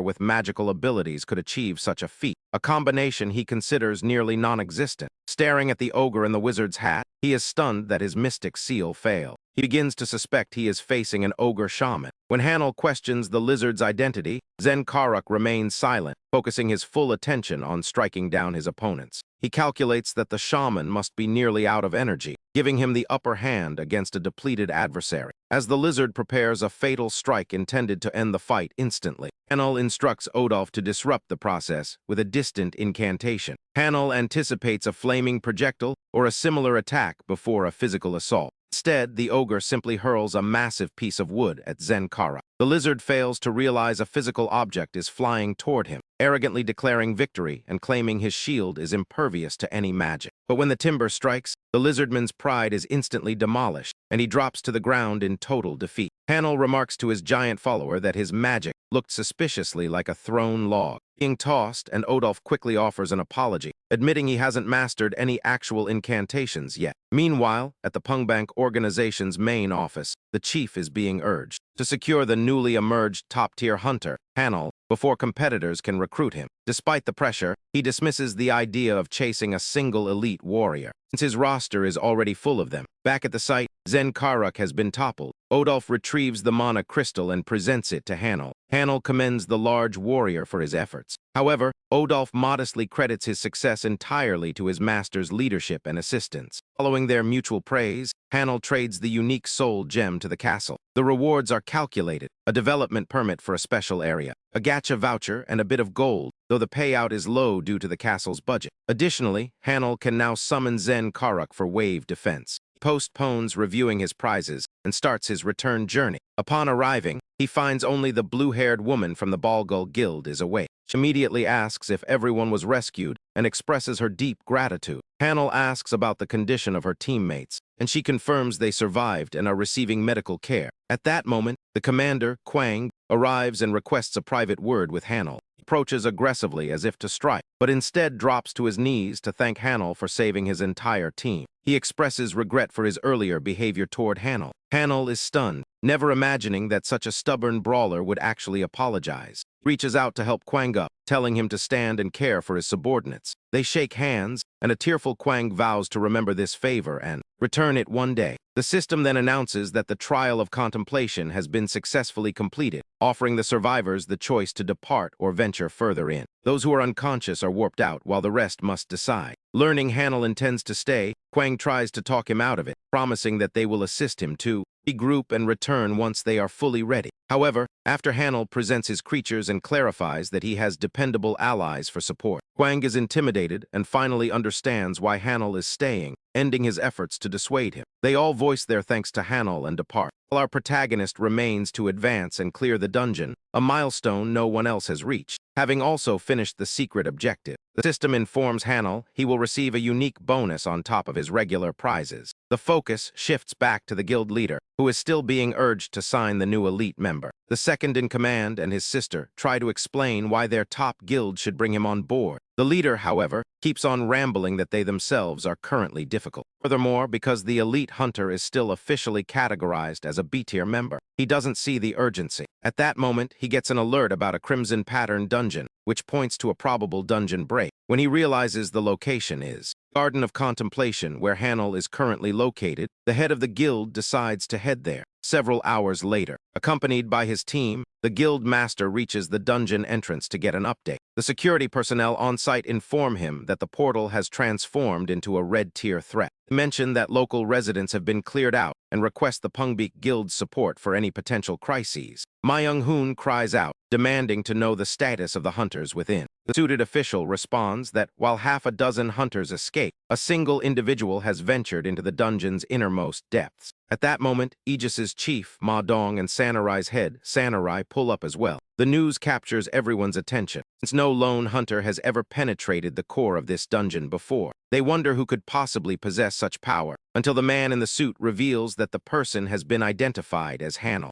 with magical abilities could achieve such a feat, a combination he considers nearly non-existent. Staring at the ogre in the wizard's hat, he is stunned that his mystic seal failed. He begins to suspect he is facing an ogre shaman. When Hanel questions the lizard's identity, Zen Karuk remains silent, focusing his full attention on striking down his opponents. He calculates that the shaman must be nearly out of energy, giving him the upper hand against a depleted adversary. As the lizard prepares a fatal strike intended to end the fight instantly, Hanel instructs Odolf to disrupt the process with a distant incantation. Hanel anticipates a flaming projectile or a similar attack before a physical assault. Instead, the ogre simply hurls a massive piece of wood at Zen Karuk. The lizard fails to realize a physical object is flying toward him, arrogantly declaring victory and claiming his shield is impervious to any magic. But when the timber strikes, the lizardman's pride is instantly demolished, and he drops to the ground in total defeat. Hanel remarks to his giant follower that his magic looked suspiciously like a thrown log being tossed, and Odolf quickly offers an apology, admitting he hasn't mastered any actual incantations yet. Meanwhile, at the Pungbank organization's main office, the chief is being urged to secure the newly emerged top-tier hunter, Hanel, before competitors can recruit him. Despite the pressure, he dismisses the idea of chasing a single elite warrior, since his roster is already full of them. Back at the site, Zen Karuk has been toppled. Odolf retrieves the mana crystal and presents it to Hanel. Hanel commends the large warrior for his efforts. However, Odolf modestly credits his success entirely to his master's leadership and assistance. Following their mutual praise, Hanel trades the unique soul gem to the castle. The rewards are calculated: a development permit for a special area, a gacha voucher, and a bit of gold, though the payout is low due to the castle's budget. Additionally, Hanel can now summon Zen Karuk for wave defense. He postpones reviewing his prizes and starts his return journey. Upon arriving, he finds only the blue-haired woman from the Balgull Guild is awake. She immediately asks if everyone was rescued and expresses her deep gratitude. Hanel asks about the condition of her teammates, and she confirms they survived and are receiving medical care. At that moment, the commander, Kwang, arrives and requests a private word with Hanel. He approaches aggressively as if to strike, but instead drops to his knees to thank Hanel for saving his entire team. He expresses regret for his earlier behavior toward Hanel. Hanel is stunned, never imagining that such a stubborn brawler would actually apologize. He reaches out to help Kwang up, telling him to stand and care for his subordinates. They shake hands, and a tearful Kwang vows to remember this favor and return it one day. The system then announces that the trial of contemplation has been successfully completed, offering the survivors the choice to depart or venture further in. Those who are unconscious are warped out, while the rest must decide. Learning Hanel intends to stay, Kwang tries to talk him out of it, promising that they will assist him to regroup and return once they are fully ready. However, after Hanel presents his creatures and clarifies that he has dependable allies for support, Kwang is intimidated and finally understands why Hanel is staying, ending his efforts to dissuade him. They all voice their thanks to Hanel and depart, while our protagonist remains to advance and clear the dungeon, a milestone no one else has reached, having also finished the secret objective. The system informs Hanel he will receive a unique bonus on top of his regular prizes. The focus shifts back to the guild leader, who is still being urged to sign the new elite member. The second-in-command and his sister try to explain why their top guild should bring him on board. The leader, however, keeps on rambling that they themselves are currently difficult. Furthermore, because the elite hunter is still officially categorized as a B-tier member, he doesn't see the urgency. At that moment, he gets an alert about a crimson pattern dungeon, which points to a probable dungeon break. When he realizes the location is Garden of Contemplation, where Hanel is currently located, the head of the guild decides to head there. Several hours later, accompanied by his team, the guild master reaches the dungeon entrance to get an update. The security personnel on site inform him that the portal has transformed into a red-tier threat. They mention that local residents have been cleared out and request the Pungbik Guild's support for any potential crises. Ma Young-hoon cries out, demanding to know the status of the hunters within. The suited official responds that while half a dozen hunters escape, a single individual has ventured into the dungeon's innermost depths. At that moment, Aegis's chief, Ma Dong, and Sanarai's head, Sanarai, pull up as well. The news captures everyone's attention, since no lone hunter has ever penetrated the core of this dungeon before. They wonder who could possibly possess such power, until the man in the suit reveals that the person has been identified as Hanel.